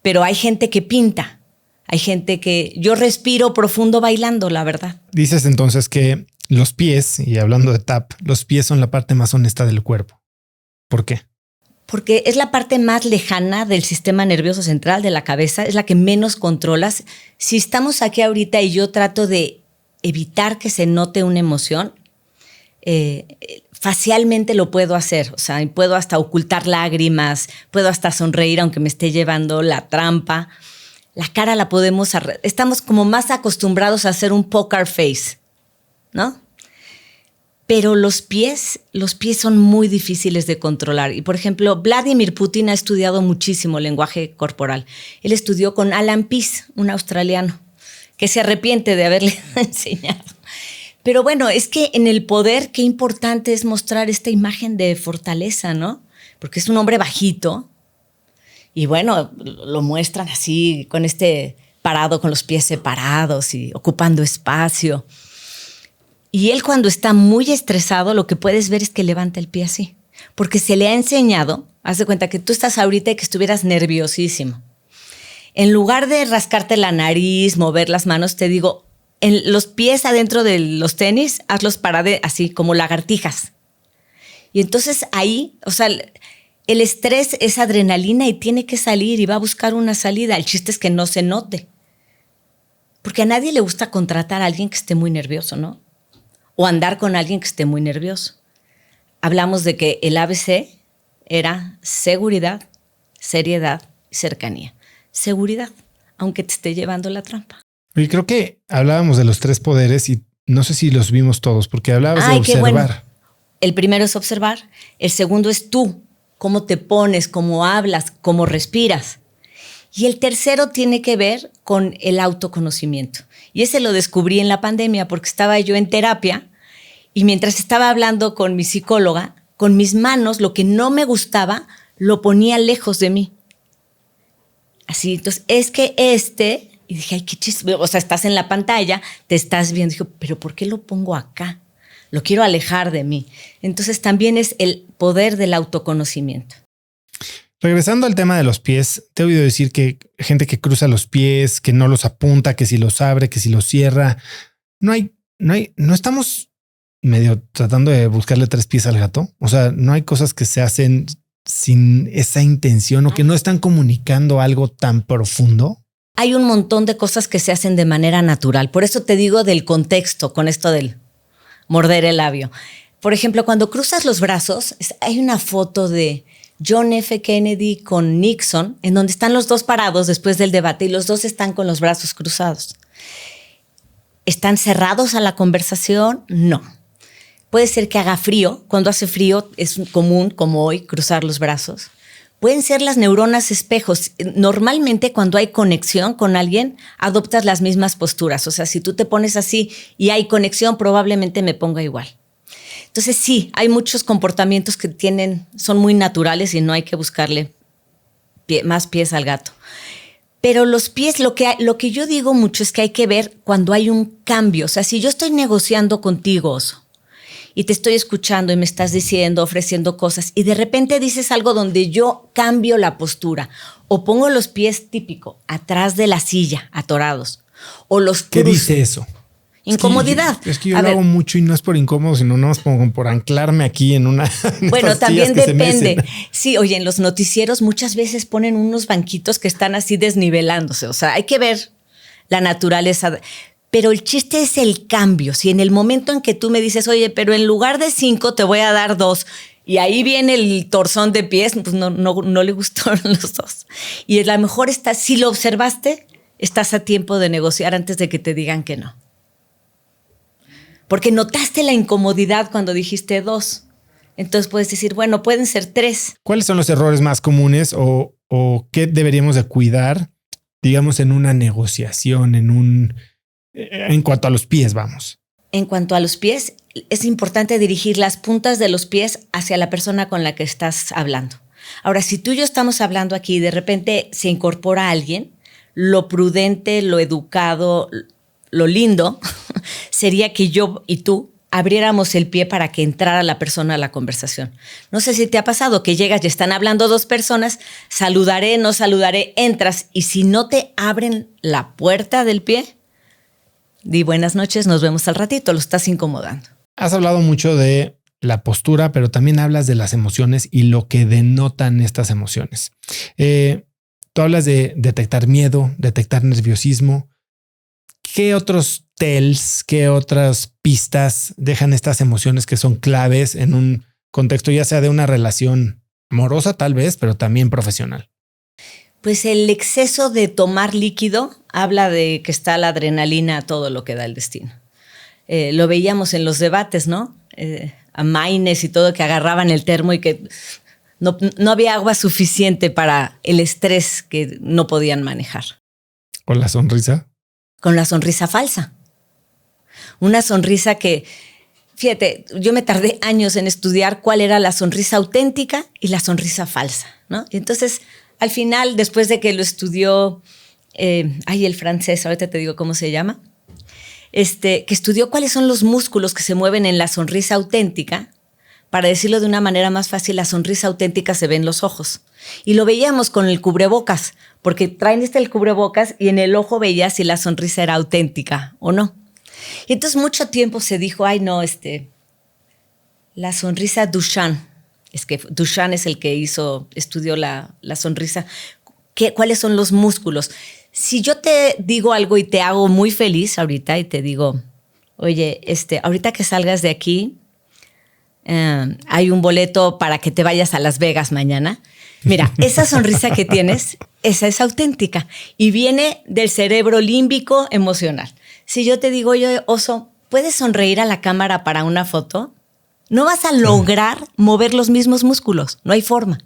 Pero hay gente que pinta. Hay gente que... Yo respiro profundo bailando, la verdad. Dices entonces que los pies, y hablando de tap, los pies son la parte más honesta del cuerpo. ¿Por qué? Porque es la parte más lejana del sistema nervioso central, de la cabeza, es la que menos controlas. Si estamos aquí ahorita y yo trato de evitar que se note una emoción, facialmente lo puedo hacer. O sea, puedo hasta ocultar lágrimas, puedo hasta sonreír aunque me esté llevando la trampa. La cara la podemos... Estamos como más acostumbrados a hacer un poker face, ¿no? Pero los pies son muy difíciles de controlar. Y, por ejemplo, Vladimir Putin ha estudiado muchísimo lenguaje corporal. Él estudió con Alan Pease, un australiano, que se arrepiente de haberle enseñado. Pero bueno, es que en el poder, qué importante es mostrar esta imagen de fortaleza, ¿no? Porque es un hombre bajito y, bueno, lo muestran así, con parado, con los pies separados y ocupando espacio. Y él, cuando está muy estresado, lo que puedes ver es que levanta el pie así. Porque se le ha enseñado, haz de cuenta que tú estás ahorita y que estuvieras nerviosísimo. En lugar de rascarte la nariz, mover las manos, te digo, en los pies adentro de los tenis, hazlos así como lagartijas. Y entonces ahí, o sea, el estrés es adrenalina y tiene que salir y va a buscar una salida. El chiste es que no se note. Porque a nadie le gusta contratar a alguien que esté muy nervioso, ¿no? O andar con alguien que esté muy nervioso. Hablamos de que el ABC era seguridad, seriedad y cercanía. Seguridad, aunque te esté llevando la trampa. Y creo que hablábamos de los 3 poderes y no sé si los vimos todos, porque hablabas de observar. Qué bueno. El primero es observar. El segundo es tú, cómo te pones, cómo hablas, cómo respiras. Y el tercero tiene que ver con el autoconocimiento. Y ese lo descubrí en la pandemia porque estaba yo en terapia y mientras estaba hablando con mi psicóloga, con mis manos, lo que no me gustaba, lo ponía lejos de mí. Así, entonces, es que y dije, ay, qué chiste. O sea, estás en la pantalla, te estás viendo. Dije, pero ¿por qué lo pongo acá? Lo quiero alejar de mí. Entonces, también es el poder del autoconocimiento. Regresando al tema de los pies, te he oído decir que gente que cruza los pies, que no los apunta, que si los abre, que si los cierra. No estamos medio tratando de buscarle 3 pies al gato. O sea, no hay cosas que se hacen sin esa intención o que no están comunicando algo tan profundo. Hay un montón de cosas que se hacen de manera natural. Por eso te digo del contexto con esto del morder el labio. Por ejemplo, cuando cruzas los brazos, hay una foto de John F. Kennedy con Nixon, en donde están los dos parados después del debate y los dos están con los brazos cruzados. ¿Están cerrados a la conversación? No. Puede ser que haga frío. Cuando hace frío es común, como hoy, cruzar los brazos. Pueden ser las neuronas espejos. Normalmente cuando hay conexión con alguien, adoptas las mismas posturas. O sea, si tú te pones así y hay conexión, probablemente me ponga igual. Entonces sí, hay muchos comportamientos que son muy naturales y no hay que buscarle más pies al gato. Pero los pies, lo que yo digo mucho es que hay que ver cuando hay un cambio. O sea, si yo estoy negociando contigo, Oso, y te estoy escuchando y me estás diciendo, ofreciendo cosas, y de repente dices algo donde yo cambio la postura, o pongo los pies típico atrás de la silla, atorados, o los cruzo. ¿Qué dice eso? Incomodidad. Es que yo lo hago mucho y no es por incómodo, sino no es como por anclarme aquí en una... Bueno, también depende. Sí, oye, en los noticieros muchas veces ponen unos banquitos que están así desnivelándose. O sea, hay que ver la naturaleza. Pero el chiste es el cambio. Si en el momento en que tú me dices, oye, pero en lugar de 5 te voy a dar 2, y ahí viene el torzón de pies, pues no le gustaron los 2. Y a lo mejor si lo observaste, estás a tiempo de negociar antes de que te digan que no. Porque notaste la incomodidad cuando dijiste 2. Entonces puedes decir, bueno, pueden ser 3. ¿Cuáles son los errores más comunes o qué deberíamos de cuidar, digamos, en una negociación, en cuanto a los pies, vamos? En cuanto a los pies, es importante dirigir las puntas de los pies hacia la persona con la que estás hablando. Ahora, si tú y yo estamos hablando aquí y de repente se incorpora alguien, lo prudente, lo educado, lo lindo sería que yo y tú abriéramos el pie para que entrara la persona a la conversación. No sé si te ha pasado que llegas y están hablando dos personas, saludaré, no saludaré, entras y si no te abren la puerta del pie, di buenas noches, nos vemos al ratito, lo estás incomodando. Has hablado mucho de la postura, pero también hablas de las emociones y lo que denotan estas emociones. Tú hablas de detectar miedo, detectar nerviosismo. ¿Qué otros tells, qué otras pistas dejan estas emociones que son claves en un contexto ya sea de una relación amorosa tal vez, pero también profesional? Pues el exceso de tomar líquido habla de que está la adrenalina a todo lo que da el destino. Lo veíamos en los debates, ¿no? A Maines y todo, que agarraban el termo y que no había agua suficiente para el estrés que no podían manejar. ¿Con la sonrisa? Con la sonrisa falsa. Una sonrisa que, fíjate, yo me tardé años en estudiar cuál era la sonrisa auténtica y la sonrisa falsa, ¿no? Y entonces, al final, después de que lo estudió, el francés, ahorita te digo cómo se llama, que estudió cuáles son los músculos que se mueven en la sonrisa auténtica. Para decirlo de una manera más fácil, la sonrisa auténtica se ve en los ojos. Y lo veíamos con el cubrebocas, porque traen el cubrebocas y en el ojo veías si la sonrisa era auténtica o no. Y entonces mucho tiempo se dijo, la sonrisa Duchamp. Es que Duchamp es el que estudió la sonrisa. ¿Cuáles son los músculos? Si yo te digo algo y te hago muy feliz ahorita y te digo, oye, ahorita que salgas de aquí, hay un boleto para que te vayas a Las Vegas mañana. Mira, esa sonrisa que tienes, esa es auténtica y viene del cerebro límbico emocional. Si yo te digo, oye, oso, ¿puedes sonreír a la cámara para una foto? No vas a lograr mover los mismos músculos, no hay forma.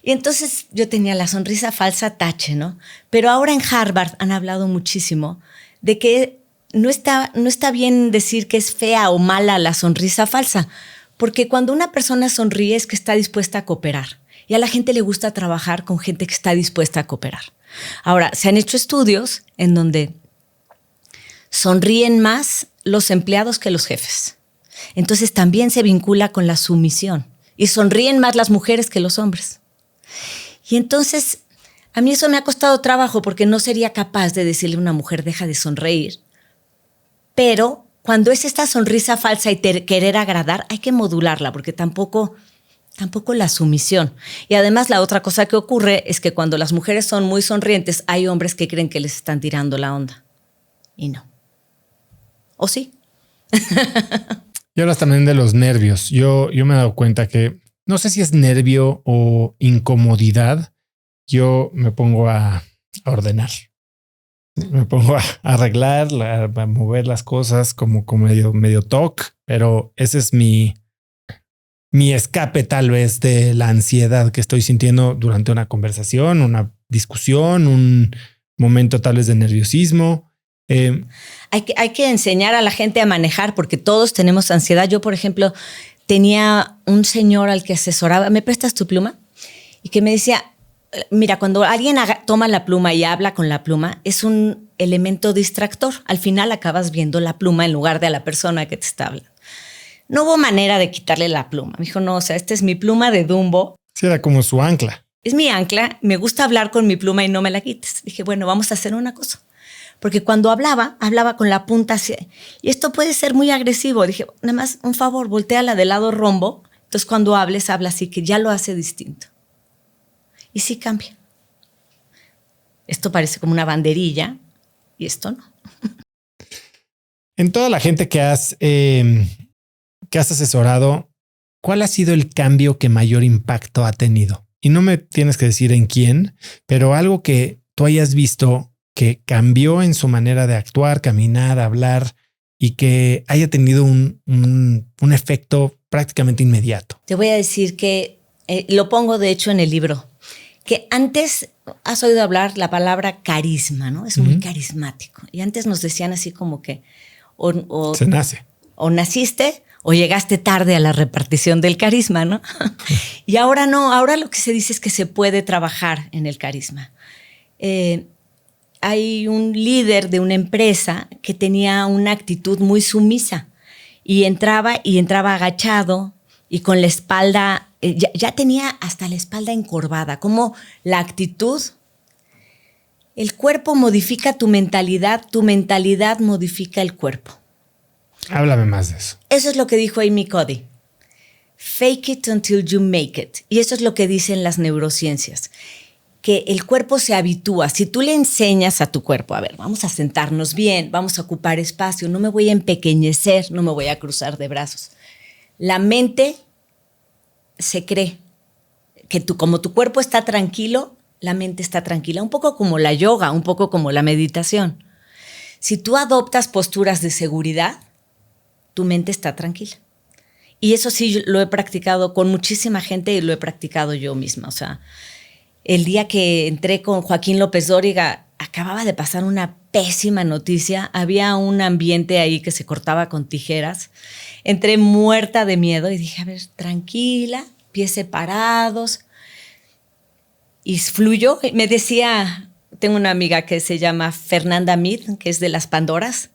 Y entonces yo tenía la sonrisa falsa tache, ¿no? Pero ahora en Harvard han hablado muchísimo de que no está bien decir que es fea o mala la sonrisa falsa, porque cuando una persona sonríe es que está dispuesta a cooperar. Y a la gente le gusta trabajar con gente que está dispuesta a cooperar. Ahora, se han hecho estudios en donde sonríen más los empleados que los jefes. Entonces también se vincula con la sumisión. Y sonríen más las mujeres que los hombres. Y entonces, a mí eso me ha costado trabajo porque no sería capaz de decirle a una mujer, deja de sonreír. Pero cuando es esta sonrisa falsa y querer agradar, hay que modularla porque tampoco la sumisión. Y además la otra cosa que ocurre es que cuando las mujeres son muy sonrientes, hay hombres que creen que les están tirando la onda. Y no. ¿O sí? Y hablas también de los nervios. Yo me he dado cuenta que no sé si es nervio o incomodidad. Yo me pongo a ordenar. Me pongo a arreglar, a mover las cosas como medio toc, pero ese es mi escape tal vez de la ansiedad que estoy sintiendo durante una conversación, una discusión, un momento tal vez de nerviosismo. Hay que enseñar a la gente a manejar porque todos tenemos ansiedad. Yo, por ejemplo, tenía un señor al que asesoraba, ¿me prestas tu pluma? Y que me decía, mira, cuando alguien toma la pluma y habla con la pluma, es un elemento distractor. Al final acabas viendo la pluma en lugar de a la persona que te está hablando. No hubo manera de quitarle la pluma. Me dijo, no, esta es mi pluma de Dumbo. Sí, era como su ancla. Es mi ancla, me gusta hablar con mi pluma y no me la quites. Dije, bueno, vamos a hacer una cosa. Porque cuando hablaba con la punta hacia... Y esto puede ser muy agresivo. Dije, nada más, un favor, voltéala del lado rombo. Entonces, cuando habla así, que ya lo hace distinto. Y sí cambia. Esto parece como una banderilla y esto no. En toda la gente que has asesorado, ¿cuál ha sido el cambio que mayor impacto ha tenido? Y no me tienes que decir en quién, pero algo que tú hayas visto que cambió en su manera de actuar, caminar, hablar y que haya tenido un efecto prácticamente inmediato. Te voy a decir que lo pongo de hecho en el libro, que antes has oído hablar la palabra carisma, ¿no? Es muy carismático. Y antes nos decían así como que o se nace. O naciste o llegaste tarde a la repartición del carisma, ¿no? Y ahora no, ahora lo que se dice es que se puede trabajar en el carisma. Hay un líder de una empresa que tenía una actitud muy sumisa y entraba agachado y con la espalda, ya tenía hasta la espalda encorvada, como la actitud. El cuerpo modifica tu mentalidad modifica el cuerpo. Háblame más de eso. Eso es lo que dijo Amy Cuddy. Fake it until you make it. Y eso es lo que dicen las neurociencias, que el cuerpo se habitúa. Si tú le enseñas a tu cuerpo, a ver, vamos a sentarnos bien, vamos a ocupar espacio, no me voy a empequeñecer, no me voy a cruzar de brazos. La mente se cree que como tu cuerpo está tranquilo, la mente está tranquila, un poco como la yoga, un poco como la meditación. Si tú adoptas posturas de seguridad, tu mente está tranquila. Y eso sí lo he practicado con muchísima gente y lo he practicado yo misma. O sea, el día que entré con Joaquín López Dóriga, acababa de pasar una pésima noticia. Había un ambiente ahí que se cortaba con tijeras. Entré muerta de miedo y dije, a ver, tranquila, pies separados. Y fluyó. Me decía, tengo una amiga que se llama Fernanda Mead, que es de las Pandoras.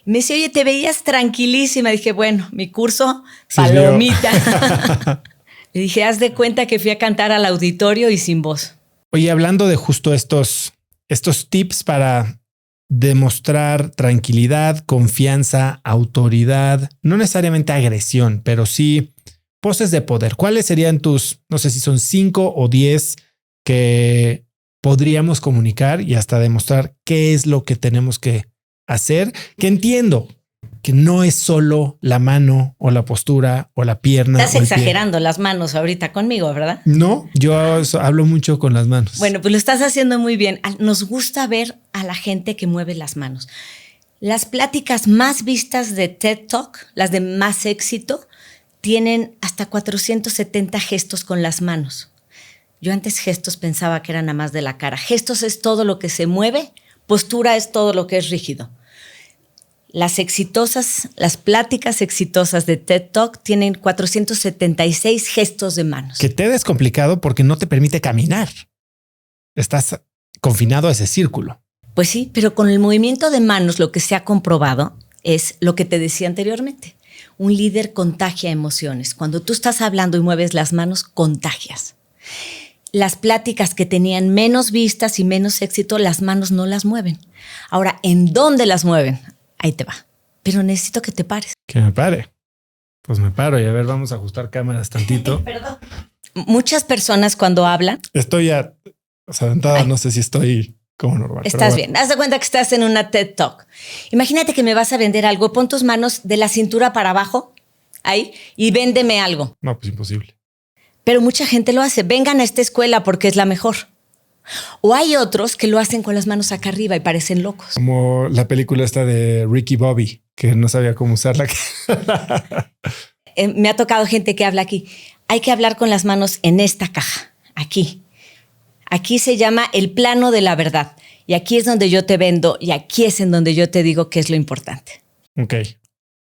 Me dice, oye, te veías tranquilísima. Dije, bueno, mi curso, palomita. Le dije, haz de cuenta que fui a cantar al auditorio y sin voz. Oye, hablando de justo estos tips para demostrar tranquilidad, confianza, autoridad, no necesariamente agresión, pero sí poses de poder. ¿Cuáles serían tus, no sé si son 5 o 10 que podríamos comunicar y hasta demostrar qué es lo que tenemos que hacer? Que entiendo que no es solo la mano o la postura o la pierna. Estás exagerando las manos ahorita conmigo, ¿verdad? No, yo hablo mucho con las manos. Bueno, pues lo estás haciendo muy bien. Nos gusta ver a la gente que mueve las manos. Las pláticas más vistas de TED Talk, las de más éxito, tienen hasta 470 gestos con las manos. Yo antes gestos pensaba que eran nada más de la cara. Gestos es todo lo que se mueve, postura es todo lo que es rígido. Las pláticas exitosas de TED Talk tienen 476 gestos de manos. Que TED es complicado porque no te permite caminar. Estás confinado a ese círculo. Pues sí, pero con el movimiento de manos lo que se ha comprobado es lo que te decía anteriormente. Un líder contagia emociones. Cuando tú estás hablando y mueves las manos, contagias. Las pláticas que tenían menos vistas y menos éxito, las manos no las mueven. Ahora, ¿en dónde las mueven? Ahí te va. Pero necesito que te pares. Que me pare. Pues me paro y a ver, vamos a ajustar cámaras tantito. Perdón. Muchas personas cuando hablan... Estoy ya adelantada, no sé si estoy como normal. Estás bien. Haz de cuenta que estás en una TED Talk. Imagínate que me vas a vender algo. Pon tus manos de la cintura para abajo, ahí, y véndeme algo. No, pues imposible. Pero mucha gente lo hace. Vengan a esta escuela porque es la mejor. O hay otros que lo hacen con las manos acá arriba y parecen locos. Como la película esta de Ricky Bobby, que no sabía cómo usarla. Me ha tocado gente que habla aquí. Hay que hablar con las manos en esta caja, aquí. Aquí se llama el plano de la verdad. Y aquí es donde yo te vendo y aquí es en donde yo te digo qué es lo importante. Ok.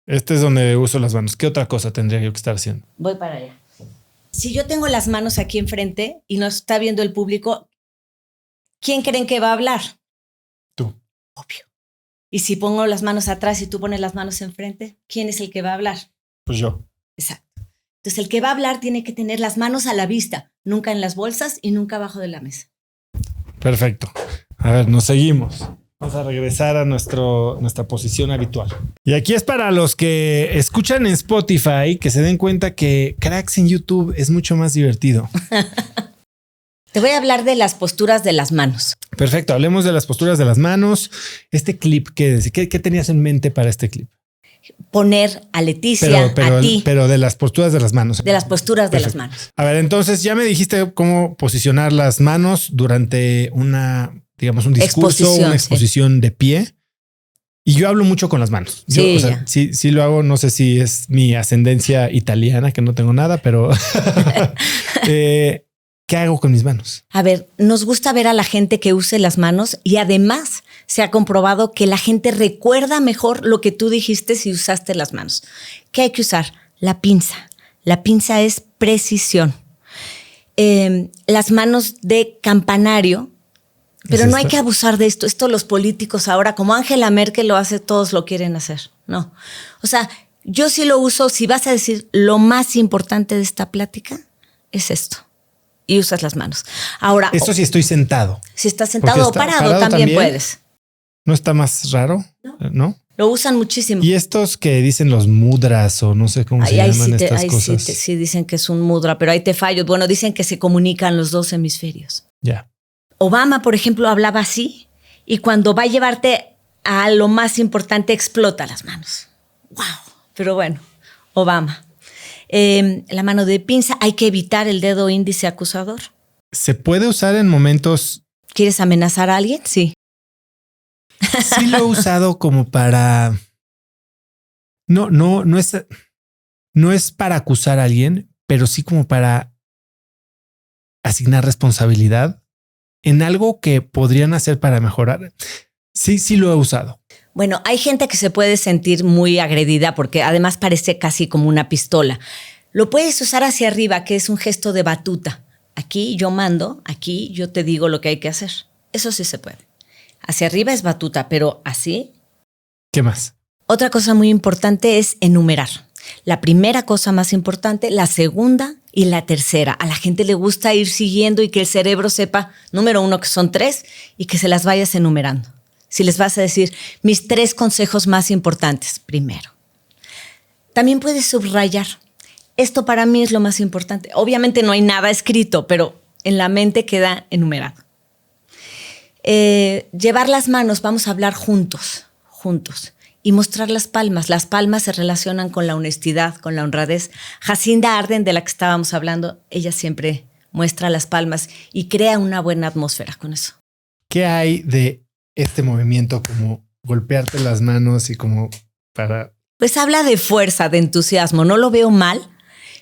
Este es donde uso las manos. ¿Qué otra cosa tendría yo que estar haciendo? Voy para allá. Si yo tengo las manos aquí enfrente y nos está viendo el público, ¿quién creen que va a hablar? Tú. Obvio. Y si pongo las manos atrás y tú pones las manos enfrente, ¿quién es el que va a hablar? Pues yo. Exacto. Entonces el que va a hablar tiene que tener las manos a la vista, nunca en las bolsas y nunca abajo de la mesa. Perfecto. A ver, nos seguimos. Vamos a regresar a nuestra posición habitual. Y aquí es para los que escuchan en Spotify que se den cuenta que Cracks en YouTube es mucho más divertido. Te voy a hablar de las posturas de las manos. Perfecto, hablemos de las posturas de las manos. Este clip, ¿qué tenías en mente para este clip? Poner a Leticia, a ti. Pero de las posturas de las manos. De las posturas Perfecto. De las manos. A ver, entonces ya me dijiste cómo posicionar las manos durante un discurso, una exposición de pie. Y yo hablo mucho con las manos. Sí lo hago. No sé si es mi ascendencia italiana, que no tengo nada, pero ¿qué hago con mis manos? A ver, nos gusta ver a la gente que use las manos y además se ha comprobado que la gente recuerda mejor lo que tú dijiste si usaste las manos. ¿Qué hay que usar? La pinza. La pinza es precisión. Las manos de campanario, pero no hay que abusar de esto. Esto los políticos ahora, como Angela Merkel lo hace, todos lo quieren hacer. No. O sea, yo sí lo uso. Si vas a decir lo más importante de esta plática, es esto. Y usas las manos. Ahora, esto si estoy sentado. Si estás sentado o parado también puedes. ¿No está más raro? ¿No? Lo usan muchísimo. Y estos que dicen los mudras o no sé cómo se llaman estas cosas. Sí dicen que es un mudra, pero ahí te fallo. Bueno, dicen que se comunican los dos hemisferios. Ya. Obama, por ejemplo, hablaba así y cuando va a llevarte a lo más importante explota las manos. ¡Wow! Pero bueno, Obama. La mano de pinza, hay que evitar el dedo índice acusador. ¿Se puede usar en momentos? ¿Quieres amenazar a alguien? Sí. Sí lo he usado como para... No es para acusar a alguien, pero sí como para asignar responsabilidad en algo que podrían hacer para mejorar. Sí lo he usado. Bueno, hay gente que se puede sentir muy agredida porque además parece casi como una pistola. Lo puedes usar hacia arriba, que es un gesto de batuta. Aquí yo mando, aquí yo te digo lo que hay que hacer. Eso sí se puede. Hacia arriba es batuta, pero así. ¿Qué más? Otra cosa muy importante es enumerar. La primera cosa más importante, la segunda y la tercera. A la gente le gusta ir siguiendo y que el cerebro sepa, número 1, que son 3 y que se las vayas enumerando. Si les vas a decir mis 3 consejos más importantes, primero. También puedes subrayar. Esto para mí es lo más importante. Obviamente no hay nada escrito, pero en la mente queda enumerado. Llevar las manos, vamos a hablar juntos. Y mostrar las palmas. Las palmas se relacionan con la honestidad, con la honradez. Jacinda Ardern, de la que estábamos hablando, ella siempre muestra las palmas y crea una buena atmósfera con eso. ¿Qué hay de este movimiento como golpearte las manos y como para...? Pues habla de fuerza, de entusiasmo. No lo veo mal,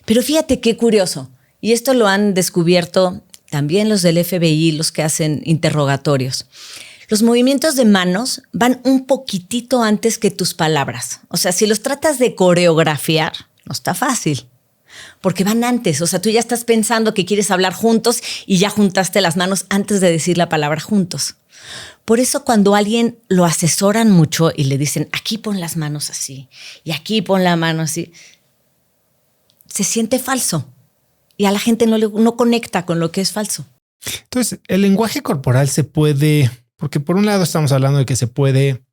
pero fíjate qué curioso. Y esto lo han descubierto también los del FBI, los que hacen interrogatorios. Los movimientos de manos van un poquitito antes que tus palabras. O sea, si los tratas de coreografiar, no está fácil, porque van antes. O sea, tú ya estás pensando que quieres hablar juntos y ya juntaste las manos antes de decir la palabra juntos. Por eso cuando a alguien lo asesoran mucho y le dicen, aquí pon las manos así y aquí pon la mano así, se siente falso y a la gente no conecta con lo que es falso. Entonces, el lenguaje corporal se puede... Porque por un lado estamos hablando de que se puede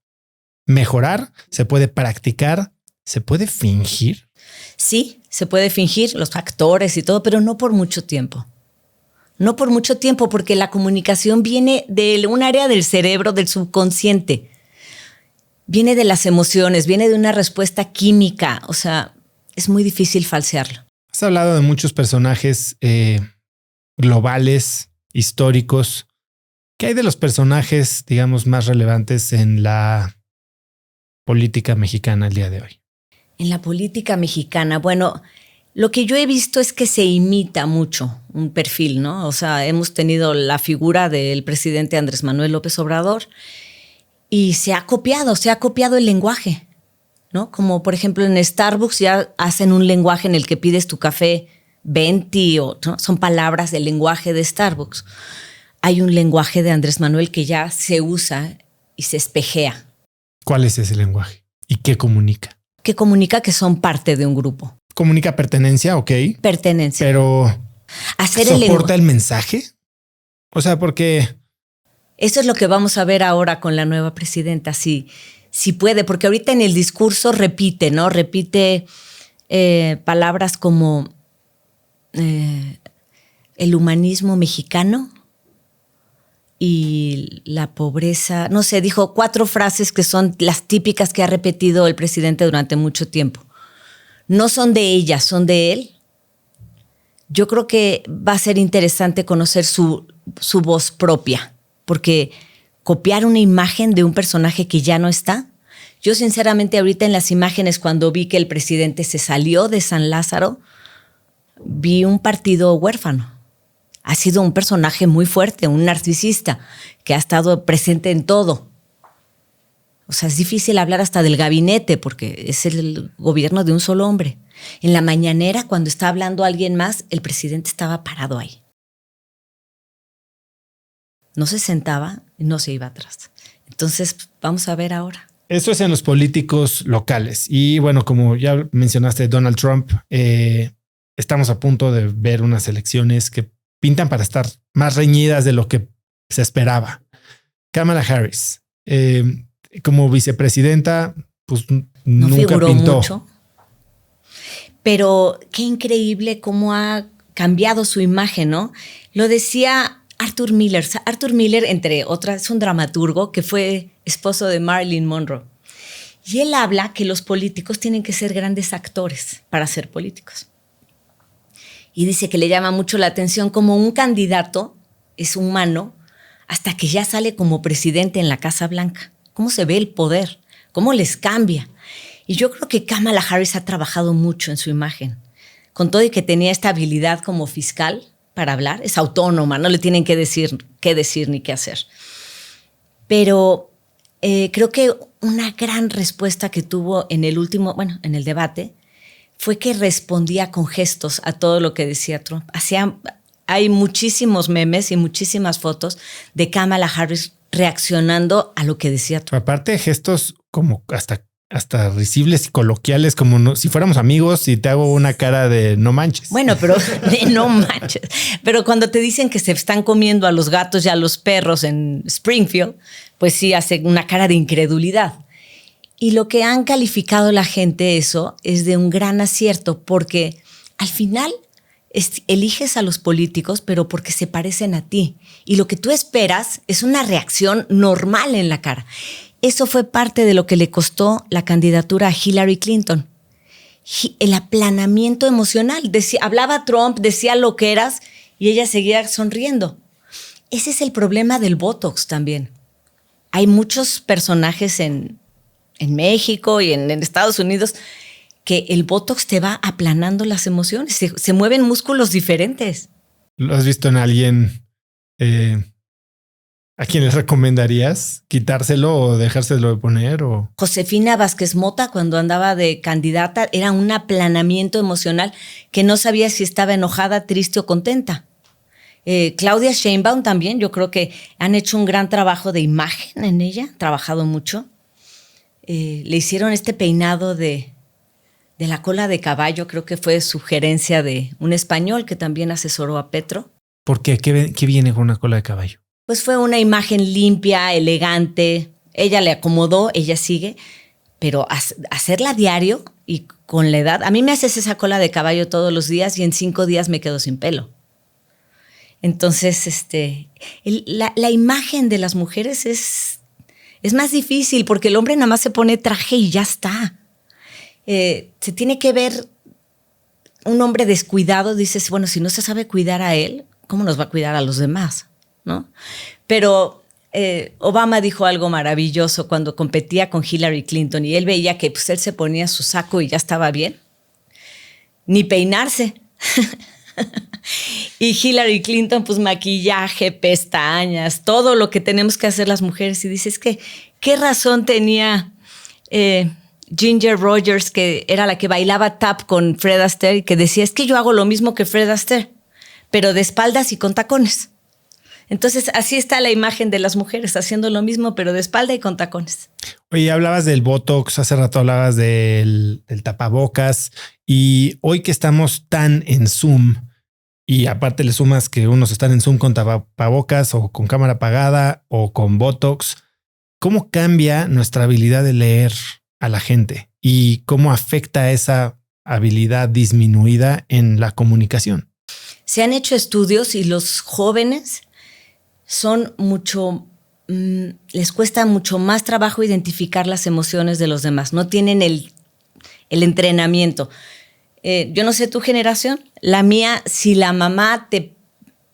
mejorar, se puede practicar, se puede fingir. Sí, se puede fingir los actores y todo, pero no por mucho tiempo. No por mucho tiempo, porque la comunicación viene de un área del cerebro, del subconsciente. Viene de las emociones, viene de una respuesta química. O sea, es muy difícil falsearlo. Has hablado de muchos personajes globales, históricos. ¿Qué hay de los personajes, digamos, más relevantes en la política mexicana el día de hoy? En la política mexicana, bueno, lo que yo he visto es que se imita mucho un perfil, ¿no? O sea, hemos tenido la figura del presidente Andrés Manuel López Obrador y se ha copiado el lenguaje, ¿no? Como por ejemplo en Starbucks ya hacen un lenguaje en el que pides tu café venti, ¿no? Son palabras del lenguaje de Starbucks. Hay un lenguaje de Andrés Manuel que ya se usa y se espejea. ¿Cuál es ese lenguaje? ¿Y qué comunica? Que comunica que son parte de un grupo. Comunica pertenencia, ok. Pertenencia. Pero ¿soporta el mensaje? O sea, porque... Eso es lo que vamos a ver ahora con la nueva presidenta, si puede, porque ahorita en el discurso repite, ¿no? Repite palabras como el humanismo mexicano y la pobreza. No sé, dijo 4 frases que son las típicas que ha repetido el presidente durante mucho tiempo. No son de ella, son de él. Yo creo que va a ser interesante conocer su voz propia, porque copiar una imagen de un personaje que ya no está. Yo sinceramente ahorita en las imágenes cuando vi que el presidente se salió de San Lázaro, vi un partido huérfano. Ha sido un personaje muy fuerte, un narcisista que ha estado presente en todo. O sea, es difícil hablar hasta del gabinete porque es el gobierno de un solo hombre. En la mañanera, cuando está hablando alguien más, el presidente estaba parado ahí. No se sentaba y no se iba atrás. Entonces, vamos a ver ahora. Eso es en los políticos locales. Y bueno, como ya mencionaste, Donald Trump, estamos a punto de ver unas elecciones que pintan para estar más reñidas de lo que se esperaba. Kamala Harris, como vicepresidenta, pues No nunca figuró pintó mucho. Pero qué increíble cómo ha cambiado su imagen, ¿no? Lo decía Arthur Miller. Arthur Miller, entre otras, es un dramaturgo que fue esposo de Marilyn Monroe. Y él habla que los políticos tienen que ser grandes actores para ser políticos. Y dice que le llama mucho la atención como un candidato es humano hasta que ya sale como presidente en la Casa Blanca. ¿Cómo se ve el poder? ¿Cómo les cambia? Y yo creo que Kamala Harris ha trabajado mucho en su imagen. Con todo y que tenía esta habilidad como fiscal para hablar, es autónoma, no le tienen que decir ni qué hacer. Pero creo que una gran respuesta que tuvo en el debate, fue que respondía con gestos a todo lo que decía Trump. Hay muchísimos memes y muchísimas fotos de Kamala Harris reaccionando a lo que decía Trump. Aparte de gestos como hasta risibles y coloquiales, como si fuéramos amigos y te hago una cara de no manches. Bueno, pero de no manches. Pero cuando te dicen que se están comiendo a los gatos y a los perros en Springfield, pues sí hace una cara de incredulidad. Y lo que han calificado la gente eso es de un gran acierto, porque al final eliges a los políticos, pero porque se parecen a ti. Y lo que tú esperas es una reacción normal en la cara. Eso fue parte de lo que le costó la candidatura a Hillary Clinton. El aplanamiento emocional. Hablaba Trump, decía lo que eras y ella seguía sonriendo. Ese es el problema del Botox también. Hay muchos personajes en México y en Estados Unidos que el Botox te va aplanando las emociones. Se mueven músculos diferentes. ¿Lo has visto en alguien a quien les recomendarías quitárselo o dejárselo de poner? Josefina Vázquez Mota, cuando andaba de candidata, era un aplanamiento emocional que no sabía si estaba enojada, triste o contenta. Claudia Sheinbaum también, yo creo que han hecho un gran trabajo de imagen en ella, trabajado mucho. Le hicieron este peinado de la cola de caballo, creo que fue sugerencia de un español que también asesoró a Petro. ¿Por qué? ¿Qué viene con una cola de caballo? Pues fue una imagen limpia, elegante. Ella le acomodó, ella sigue, pero hacerla diario y con la edad. A mí me haces esa cola de caballo todos los días y en 5 días me quedo sin pelo. Entonces, la imagen de las mujeres es más difícil porque el hombre nada más se pone traje y ya está. Se tiene que ver un hombre descuidado. Dices, bueno, si no se sabe cuidar a él, ¿cómo nos va a cuidar a los demás? ¿No? Pero Obama dijo algo maravilloso cuando competía con Hillary Clinton y él veía que pues, él se ponía su saco y ya estaba bien. Ni peinarse. Y Hillary Clinton, pues maquillaje, pestañas, todo lo que tenemos que hacer las mujeres. Y dices que, ¿qué razón tenía Ginger Rogers, que era la que bailaba tap con Fred Astaire, y que decía, es que yo hago lo mismo que Fred Astaire, pero de espaldas y con tacones? Entonces, así está la imagen de las mujeres, haciendo lo mismo, pero de espalda y con tacones. Oye, hablabas del Botox, hace rato hablabas del tapabocas, y hoy que estamos tan en Zoom, y aparte le sumas que unos están en Zoom con tapabocas o con cámara apagada o con Botox, ¿cómo cambia nuestra habilidad de leer a la gente? ¿Y cómo afecta esa habilidad disminuida en la comunicación? Se han hecho estudios y los jóvenes les cuesta mucho más trabajo identificar las emociones de los demás. No tienen el entrenamiento. Yo no sé tu generación, la mía, si la mamá te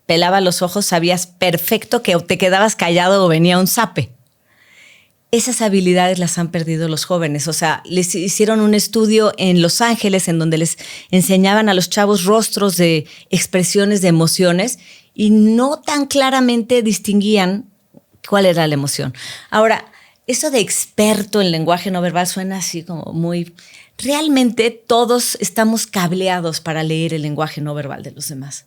pelaba los ojos, sabías perfecto que te quedabas callado o venía un zape. Esas habilidades las han perdido los jóvenes. O sea, les hicieron un estudio en Los Ángeles en donde les enseñaban a los chavos rostros de expresiones de emociones y no tan claramente distinguían cuál era la emoción. Ahora, eso de experto en lenguaje no verbal suena así como muy... Realmente todos estamos cableados para leer el lenguaje no verbal de los demás.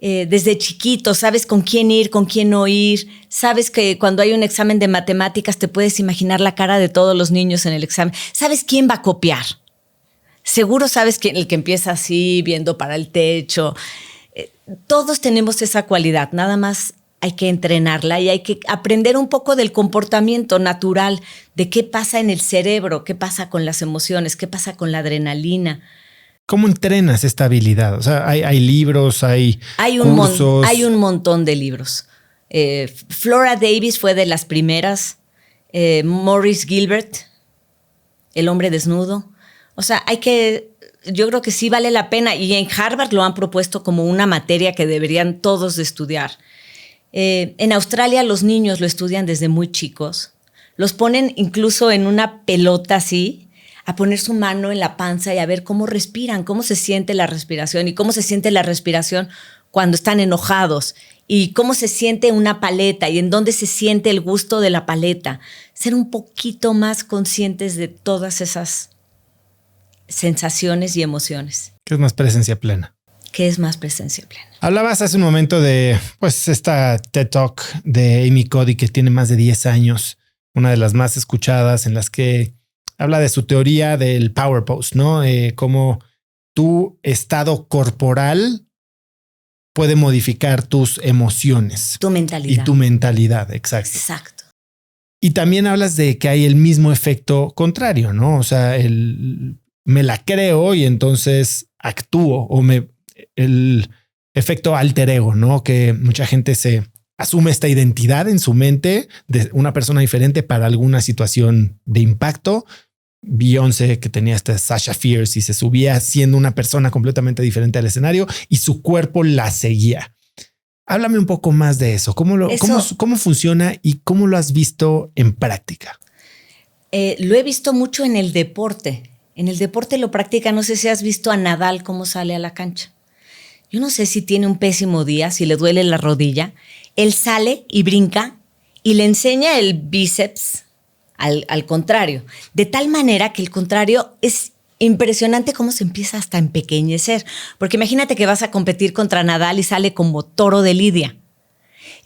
Desde chiquito sabes con quién ir, con quién no ir. Sabes que cuando hay un examen de matemáticas te puedes imaginar la cara de todos los niños en el examen. Sabes quién va a copiar. Seguro sabes quién, el que empieza así, viendo para el techo. Todos tenemos esa cualidad, nada más hay que entrenarla y hay que aprender un poco del comportamiento natural, de qué pasa en el cerebro, qué pasa con las emociones, qué pasa con la adrenalina. ¿Cómo entrenas esta habilidad? O sea, hay libros, hay cursos. Hay un montón de libros. Flora Davis fue de las primeras. Maurice Gilbert, El hombre desnudo. O sea, yo creo que sí vale la pena. Y en Harvard lo han propuesto como una materia que deberían todos de estudiar. En Australia los niños lo estudian desde muy chicos. Los ponen incluso en una pelota así, a poner su mano en la panza y a ver cómo respiran, cómo se siente la respiración y cómo se siente la respiración cuando están enojados y cómo se siente una paleta y en dónde se siente el gusto de la paleta. Ser un poquito más conscientes de todas esas sensaciones y emociones. ¿Qué es más presencia plena? ¿Qué es más presencia plena? Hablabas hace un momento de esta TED Talk de Amy Cuddy que tiene más de 10 años, una de las más escuchadas, en las que habla de su teoría del power pose, ¿no? Cómo tu estado corporal puede modificar tus emociones. Tu mentalidad. Y tu mentalidad, exacto. Exacto. Y también hablas de que hay el mismo efecto contrario, ¿no? O sea, me la creo y entonces actúo, o el efecto alter ego, ¿no? Que mucha gente se asume esta identidad en su mente de una persona diferente para alguna situación de impacto. Beyoncé, que tenía esta Sasha Fierce y se subía siendo una persona completamente diferente al escenario y su cuerpo la seguía. Háblame un poco más de eso. ¿Cómo funciona y cómo lo has visto en práctica? Lo he visto mucho en el deporte. En el deporte lo practica. No sé si has visto a Nadal cómo sale a la cancha. Yo no sé si tiene un pésimo día, si le duele la rodilla. Él sale y brinca y le enseña el bíceps al contrario. De tal manera que el contrario es impresionante cómo se empieza hasta a empequeñecer. Porque imagínate que vas a competir contra Nadal y sale como toro de lidia.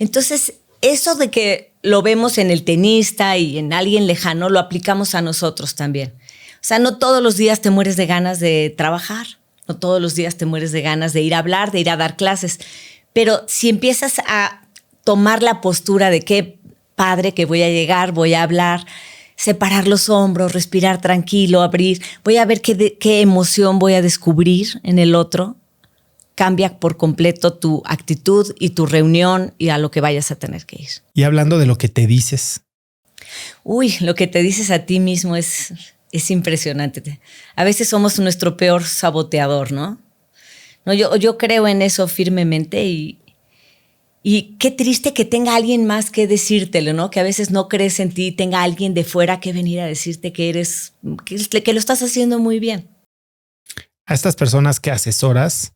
Entonces, eso de que lo vemos en el tenista y en alguien lejano, lo aplicamos a nosotros también. O sea, no todos los días te mueres de ganas de trabajar. No todos los días te mueres de ganas de ir a hablar, de ir a dar clases. Pero si empiezas a tomar la postura de qué padre que voy a llegar, voy a hablar, separar los hombros, respirar tranquilo, abrir, voy a ver qué emoción voy a descubrir en el otro, cambia por completo tu actitud y tu reunión y a lo que vayas a tener que ir. Y hablando de lo que te dices. Lo que te dices a ti mismo es impresionante. A veces somos nuestro peor saboteador, ¿no? Yo creo en eso firmemente y qué triste que tenga alguien más que decírtelo, ¿no? Que a veces no crees en ti, tenga alguien de fuera que venir a decirte que lo estás haciendo muy bien. A estas personas que asesoras,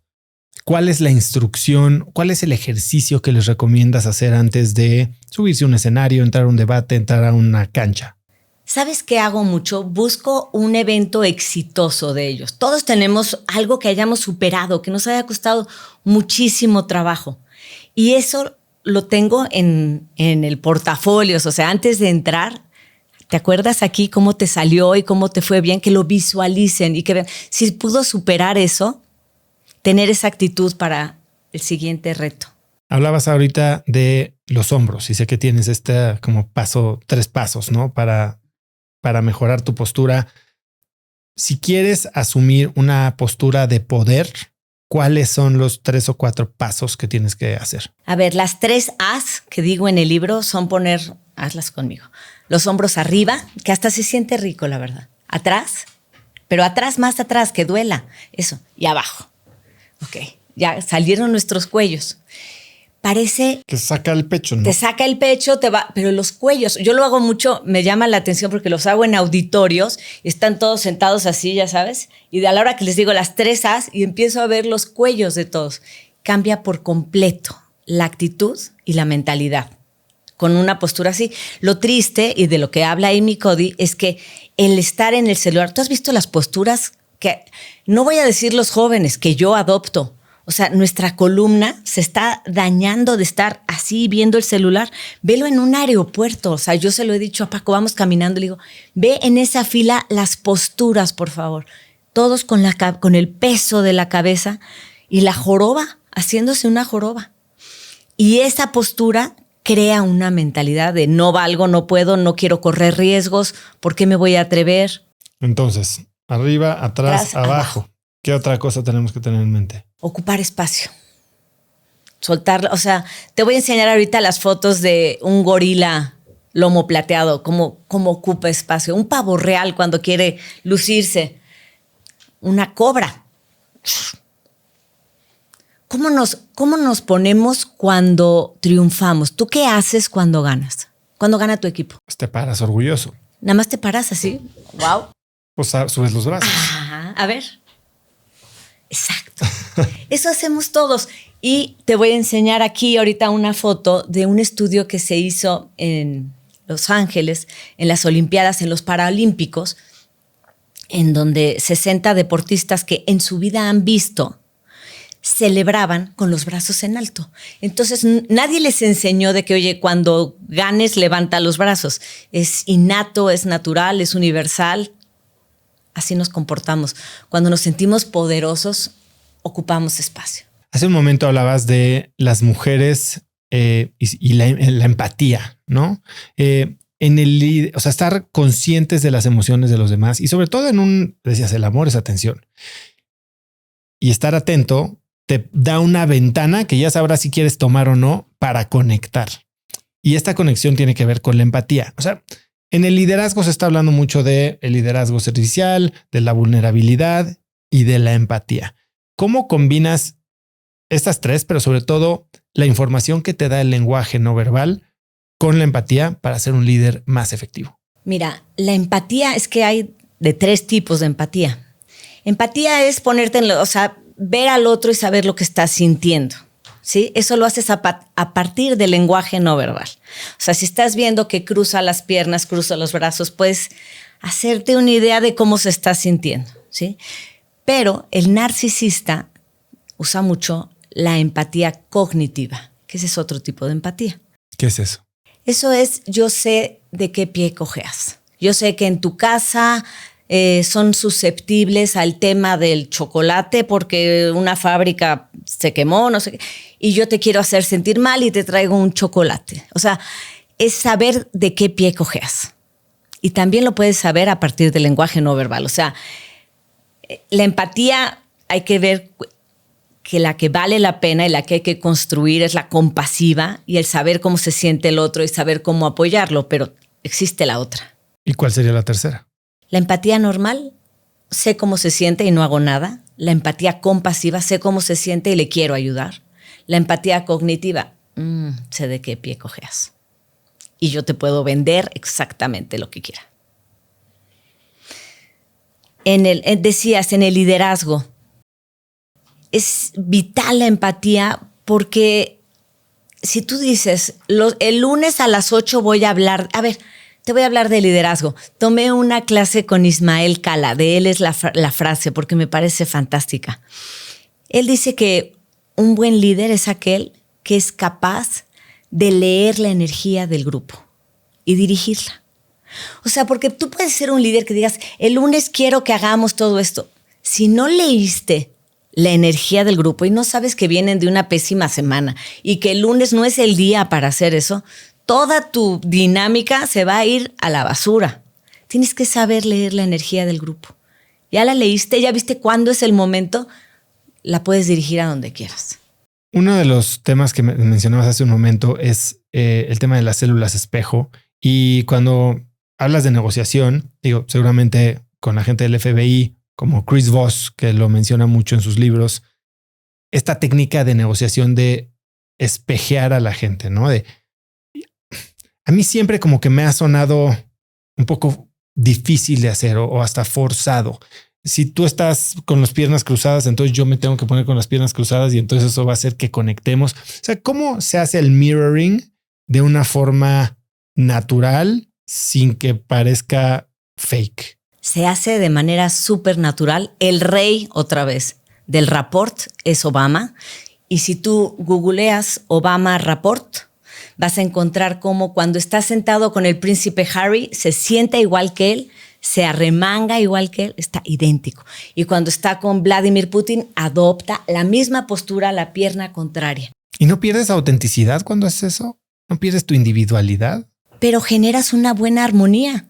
¿cuál es la instrucción? ¿Cuál es el ejercicio que les recomiendas hacer antes de subirse a un escenario, entrar a un debate, entrar a una cancha? ¿Sabes qué hago mucho? Busco un evento exitoso de ellos. Todos tenemos algo que hayamos superado, que nos haya costado muchísimo trabajo. Y eso lo tengo en el portafolio. O sea, antes de entrar, ¿te acuerdas aquí cómo te salió y cómo te fue bien? Que lo visualicen y que vean si pudo superar eso, tener esa actitud para el siguiente reto. Hablabas ahorita de los hombros y sé que tienes como 3 pasos, ¿no? Para mejorar tu postura. Si quieres asumir una postura de poder, ¿cuáles son los 3 o 4 pasos que tienes que hacer? A ver, las 3 A's que digo en el libro son hazlas conmigo. Los hombros arriba, que hasta se siente rico, la verdad. Atrás, pero atrás, más atrás, que duela. Eso. Y abajo. Ok, ya salieron nuestros cuellos. Parece que saca el pecho, ¿no? Te saca el pecho, pero los cuellos, yo lo hago mucho, me llama la atención porque los hago en auditorios, están todos sentados así, ya sabes, y a la hora que les digo las 3 A's y empiezo a ver los cuellos de todos, cambia por completo la actitud y la mentalidad. con una postura así. Lo triste y de lo que habla Amy Cuddy es que el estar en el celular, ¿tú has visto las posturas que, no voy a decir los jóvenes, que yo adopto? O sea, nuestra columna se está dañando de estar así viendo el celular. Velo en un aeropuerto. O sea, yo se lo he dicho a Paco, vamos caminando, le digo, ve en esa fila las posturas, por favor. Todos con el peso de la cabeza y la joroba, haciéndose una joroba. Y esa postura crea una mentalidad de no valgo, no puedo, no quiero correr riesgos, ¿por qué me voy a atrever? Entonces, arriba, atrás, abajo. ¿Qué otra cosa tenemos que tener en mente? Ocupar espacio. Soltarlo. O sea, te voy a enseñar ahorita las fotos de un gorila lomo plateado, cómo ocupa espacio. Un pavo real cuando quiere lucirse. Una cobra. ¿Cómo nos ponemos cuando triunfamos? ¿Tú qué haces cuando ganas? Cuando gana tu equipo. Pues te paras orgulloso. Nada más te paras así. Wow. Pues subes los brazos. Ajá. A ver. Exacto. Eso hacemos todos. Y te voy a enseñar aquí ahorita una foto de un estudio que se hizo en Los Ángeles, en las Olimpiadas, en los Paralímpicos, en donde 60 deportistas que en su vida han visto celebraban con los brazos en alto. Entonces, nadie les enseñó de que, oye, cuando ganes, levanta los brazos. Es innato, es natural, es universal. Así nos comportamos. Cuando nos sentimos poderosos, ocupamos espacio. Hace un momento hablabas de las mujeres y la empatía, ¿no? O sea, estar conscientes de las emociones de los demás y sobre todo decías, el amor es atención. Y estar atento te da una ventana que ya sabrás si quieres tomar o no para conectar. Y esta conexión tiene que ver con la empatía. O sea, en el liderazgo se está hablando mucho de el liderazgo servicial, de la vulnerabilidad y de la empatía. ¿Cómo combinas estas tres, pero sobre todo la información que te da el lenguaje no verbal con la empatía para ser un líder más efectivo? Mira, la empatía es que hay de 3 tipos de empatía. Empatía es ponerte o sea, ver al otro y saber lo que estás sintiendo, ¿sí? Eso lo haces a partir del lenguaje no verbal. O sea, si estás viendo que cruza las piernas, cruza los brazos, puedes hacerte una idea de cómo se está sintiendo, ¿sí? Pero el narcisista usa mucho la empatía cognitiva, que ese es otro tipo de empatía. ¿Qué es eso? Eso es, yo sé de qué pie cojeas. Yo sé que en tu casa son susceptibles al tema del chocolate porque una fábrica se quemó, no sé qué, y yo te quiero hacer sentir mal y te traigo un chocolate. O sea, es saber de qué pie cojeas. Y también lo puedes saber a partir del lenguaje no verbal. O sea, la empatía hay que ver que la que vale la pena y la que hay que construir es la compasiva y el saber cómo se siente el otro y saber cómo apoyarlo, pero existe la otra. ¿Y cuál sería la tercera? La empatía normal, sé cómo se siente y no hago nada. La empatía compasiva, sé cómo se siente y le quiero ayudar. La empatía cognitiva, sé de qué pie cojeas. Y yo te puedo vender exactamente lo que quiera. Decías, en el liderazgo, es vital la empatía porque si tú dices, el lunes a las 8 voy a hablar, te voy a hablar de liderazgo. Tomé una clase con Ismael Cala, de él es la frase porque me parece fantástica. Él dice que un buen líder es aquel que es capaz de leer la energía del grupo y dirigirla. O sea, porque tú puedes ser un líder que digas, el lunes quiero que hagamos todo esto. Si no leíste la energía del grupo y no sabes que vienen de una pésima semana y que el lunes no es el día para hacer eso, toda tu dinámica se va a ir a la basura. Tienes que saber leer la energía del grupo. Ya la leíste, ya viste cuándo es el momento, la puedes dirigir a donde quieras. Uno de los temas que mencionabas hace un momento es el tema de las células espejo. Y cuando hablas de negociación, digo, seguramente con la gente del FBI, como Chris Voss, que lo menciona mucho en sus libros, esta técnica de negociación de espejear a la gente, ¿no? A mí siempre como que me ha sonado un poco difícil de hacer o hasta forzado. Si tú estás con las piernas cruzadas, entonces yo me tengo que poner con las piernas cruzadas y entonces eso va a hacer que conectemos. O sea, ¿cómo se hace el mirroring de una forma natural sin que parezca fake? Se hace de manera súper natural. El rey, otra vez, del rapport es Obama. Y si tú googleas Obama rapport, vas a encontrar cómo cuando está sentado con el príncipe Harry, se sienta igual que él, se arremanga igual que él, está idéntico. Y cuando está con Vladimir Putin, adopta la misma postura, la pierna contraria. ¿Y no pierdes autenticidad cuando haces eso? ¿No pierdes tu individualidad? Pero generas una buena armonía.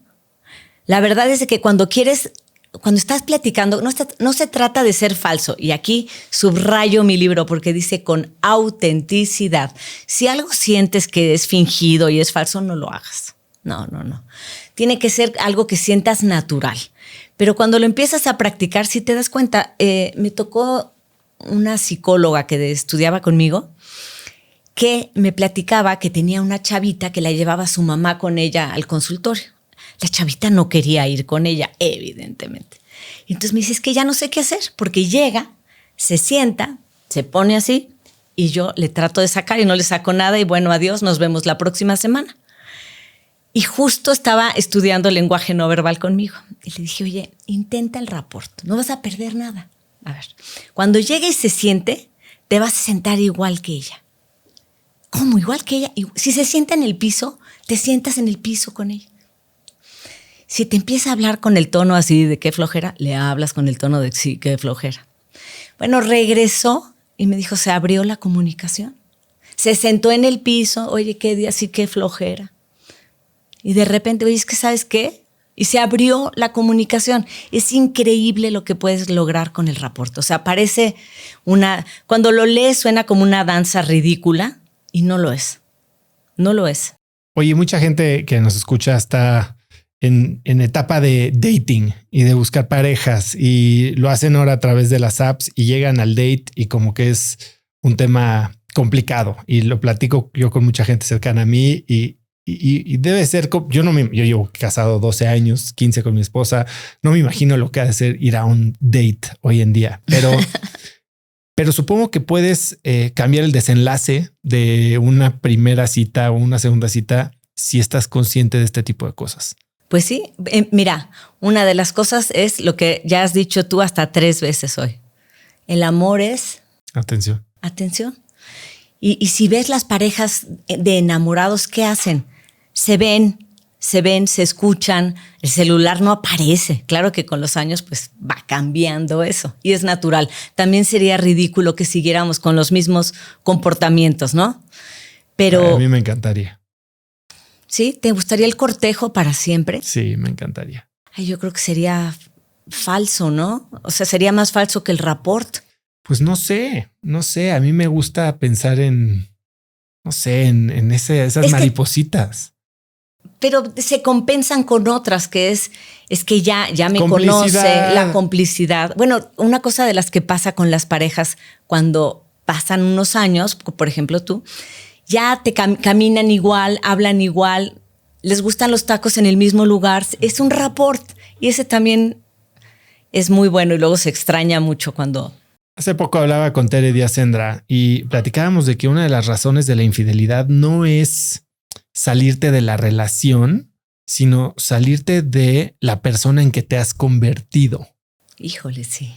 La verdad es que cuando estás platicando, no se trata de ser falso. Y aquí subrayo mi libro porque dice con autenticidad. Si algo sientes que es fingido y es falso, no lo hagas. No. Tiene que ser algo que sientas natural. Pero cuando lo empiezas a practicar, si te das cuenta, me tocó una psicóloga que estudiaba conmigo que me platicaba que tenía una chavita que la llevaba su mamá con ella al consultorio. La chavita no quería ir con ella, evidentemente. Y entonces me dice, es que ya no sé qué hacer, porque llega, se sienta, se pone así, y yo le trato de sacar y no le saco nada, y bueno, adiós, nos vemos la próxima semana. Y justo estaba estudiando lenguaje no verbal conmigo. Y le dije, oye, intenta el rapport, no vas a perder nada. A ver, cuando llegue y se siente, te vas a sentar igual que ella. ¿Cómo? ¿Igual que ella? Si se sienta en el piso, te sientas en el piso con ella. Si te empieza a hablar con el tono así de qué flojera, le hablas con el tono de sí, qué flojera. Bueno, regresó y me dijo, se abrió la comunicación. Se sentó en el piso, oye, qué día, sí, qué flojera. Y de repente, oye, es que ¿sabes qué? Y se abrió la comunicación. Es increíble lo que puedes lograr con el rapport. O sea, parece cuando lo lees suena como una danza ridícula y no lo es. No lo es. Oye, mucha gente que nos escucha está en etapa de dating y de buscar parejas y lo hacen ahora a través de las apps y llegan al date y como que es un tema complicado y lo platico yo con mucha gente cercana a mí y debe ser, yo llevo casado 12 años, 15 con mi esposa, no me imagino lo que ha de ser ir a un date hoy en día, pero supongo que puedes cambiar el desenlace de una primera cita o una segunda cita si estás consciente de este tipo de cosas. Pues sí, mira, una de las cosas es lo que ya has dicho tú hasta 3 veces hoy. El amor es... Atención. Y si ves las parejas de enamorados, ¿qué hacen? Se ven, se escuchan, el celular no aparece. Claro que con los años pues va cambiando eso y es natural. También sería ridículo que siguiéramos con los mismos comportamientos, ¿no? Pero... A mí me encantaría. ¿Sí? ¿Te gustaría el cortejo para siempre? Sí, me encantaría. Ay, yo creo que sería falso, ¿no? O sea, sería más falso que el rapport. Pues no sé. A mí me gusta pensar en esas maripositas. Pero se compensan con otras, que es que ya me conoce, la complicidad. Bueno, una cosa de las que pasa con las parejas cuando pasan unos años, por ejemplo tú, ya te caminan igual, hablan igual, les gustan los tacos en el mismo lugar. Es un rapport y ese también es muy bueno y luego se extraña mucho cuando... Hace poco hablaba con Tere Díaz Sendra y platicábamos de que una de las razones de la infidelidad no es salirte de la relación, sino salirte de la persona en que te has convertido. Híjole, sí.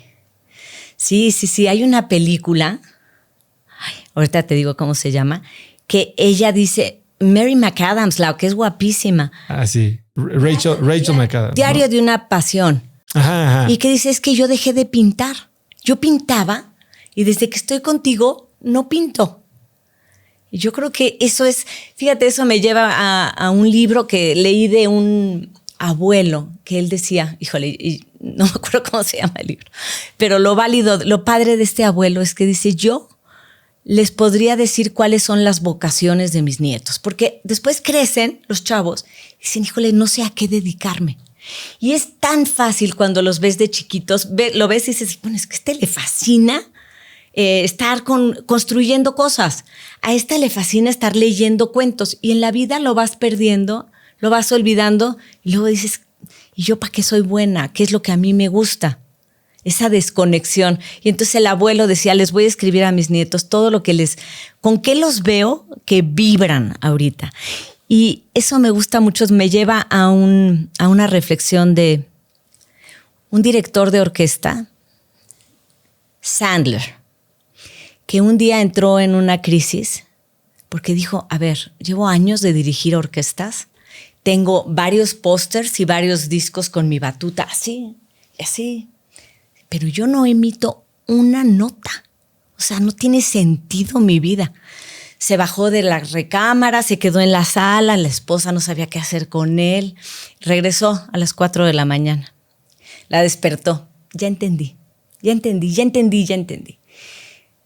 Sí. Hay una película, ahorita te digo cómo se llama, que ella dice, Mary McAdams, la que es guapísima. Ah, sí. Rachel McAdams. Diario de una pasión. Ajá. Y que dice, es que yo dejé de pintar. Yo pintaba y desde que estoy contigo no pinto. Y yo creo que eso es, fíjate, eso me lleva a un libro que leí de un abuelo que él decía, híjole, y no me acuerdo cómo se llama el libro, pero lo padre de este abuelo es que dice, yo les podría decir cuáles son las vocaciones de mis nietos, porque después crecen los chavos y dicen, híjole, no sé a qué dedicarme. Y es tan fácil cuando los ves de chiquitos, lo ves y dices, bueno, es que a este le fascina estar construyendo cosas, a esta le fascina estar leyendo cuentos y en la vida lo vas perdiendo, lo vas olvidando y luego dices, ¿y yo para qué soy buena? ¿Qué es lo que a mí me gusta? esa desconexión. Y entonces el abuelo decía, les voy a escribir a mis nietos todo lo que con qué los veo que vibran ahorita. Y eso me gusta mucho, me lleva a una reflexión de un director de orquesta, Sandler, que un día entró en una crisis porque dijo, a ver, llevo años de dirigir orquestas, tengo varios pósters y varios discos con mi batuta, así, pero yo no emito una nota. O sea, no tiene sentido mi vida. Se bajó de la recámara, se quedó en la sala, la esposa no sabía qué hacer con él. Regresó a las 4 de la mañana. La despertó. Ya entendí.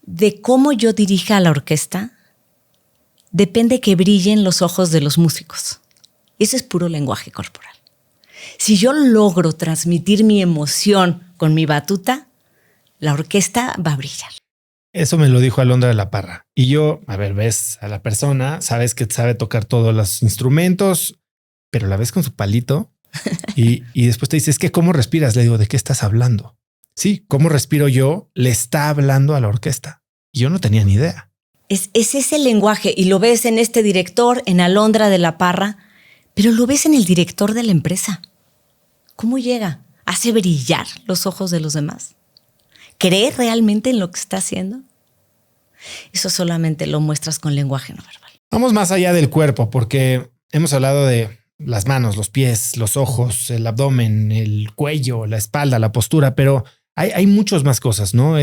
De cómo yo dirija a la orquesta, depende que brillen los ojos de los músicos. Eso es puro lenguaje corporal. Si yo logro transmitir mi emoción con mi batuta, la orquesta va a brillar. Eso me lo dijo Alondra de la Parra. Y yo, a ver, ves a la persona, sabes que sabe tocar todos los instrumentos, pero la ves con su palito y después te dice, es que ¿cómo respiras? Le digo, ¿de qué estás hablando? Sí, ¿cómo respiro yo? Le está hablando a la orquesta. Y yo no tenía ni idea. Es ese lenguaje y lo ves en este director, en Alondra de la Parra, pero lo ves en el director de la empresa. ¿Cómo llega? ¿Hace brillar los ojos de los demás? ¿Cree realmente en lo que está haciendo? Eso solamente lo muestras con lenguaje no verbal. Vamos más allá del cuerpo, porque hemos hablado de las manos, los pies, los ojos, el abdomen, el cuello, la espalda, la postura, pero hay muchas más cosas, ¿no?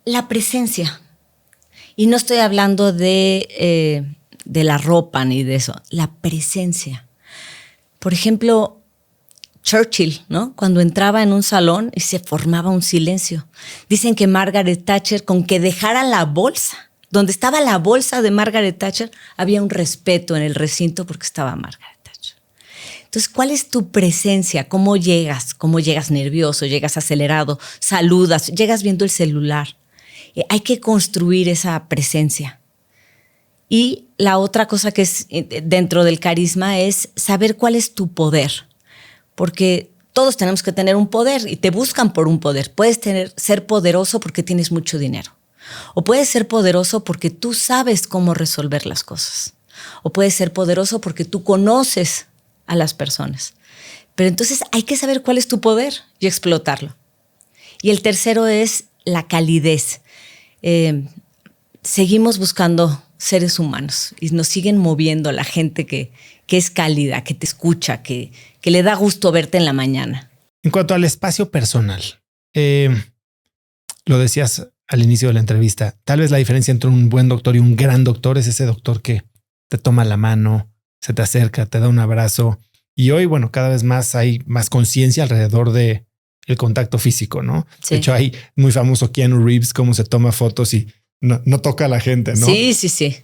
La presencia. Y no estoy hablando de la ropa ni de eso. La presencia. Por ejemplo, Churchill, ¿no? Cuando entraba en un salón y se formaba un silencio. Dicen que Margaret Thatcher, con que dejara la bolsa, donde estaba la bolsa de Margaret Thatcher, había un respeto en el recinto porque estaba Margaret Thatcher. Entonces, ¿cuál es tu presencia? ¿Cómo llegas? ¿Cómo llegas nervioso? ¿Llegas acelerado? ¿Saludas? ¿Llegas viendo el celular? Hay que construir esa presencia. Y la otra cosa que es dentro del carisma es saber cuál es tu poder. Porque todos tenemos que tener un poder y te buscan por un poder. Puedes ser poderoso porque tienes mucho dinero. O puedes ser poderoso porque tú sabes cómo resolver las cosas. O puedes ser poderoso porque tú conoces a las personas. Pero entonces hay que saber cuál es tu poder y explotarlo. Y el tercero es la calidez. Seguimos buscando seres humanos y nos siguen moviendo la gente que es cálida, que te escucha, que le da gusto verte en la mañana. En cuanto al espacio personal, lo decías al inicio de la entrevista, tal vez la diferencia entre un buen doctor y un gran doctor es ese doctor que te toma la mano, se te acerca, te da un abrazo. Y hoy, bueno, cada vez más hay más conciencia alrededor de el contacto físico, ¿no? Sí. De hecho, hay muy famoso Keanu Reeves, cómo se toma fotos y no toca a la gente, ¿no? Sí.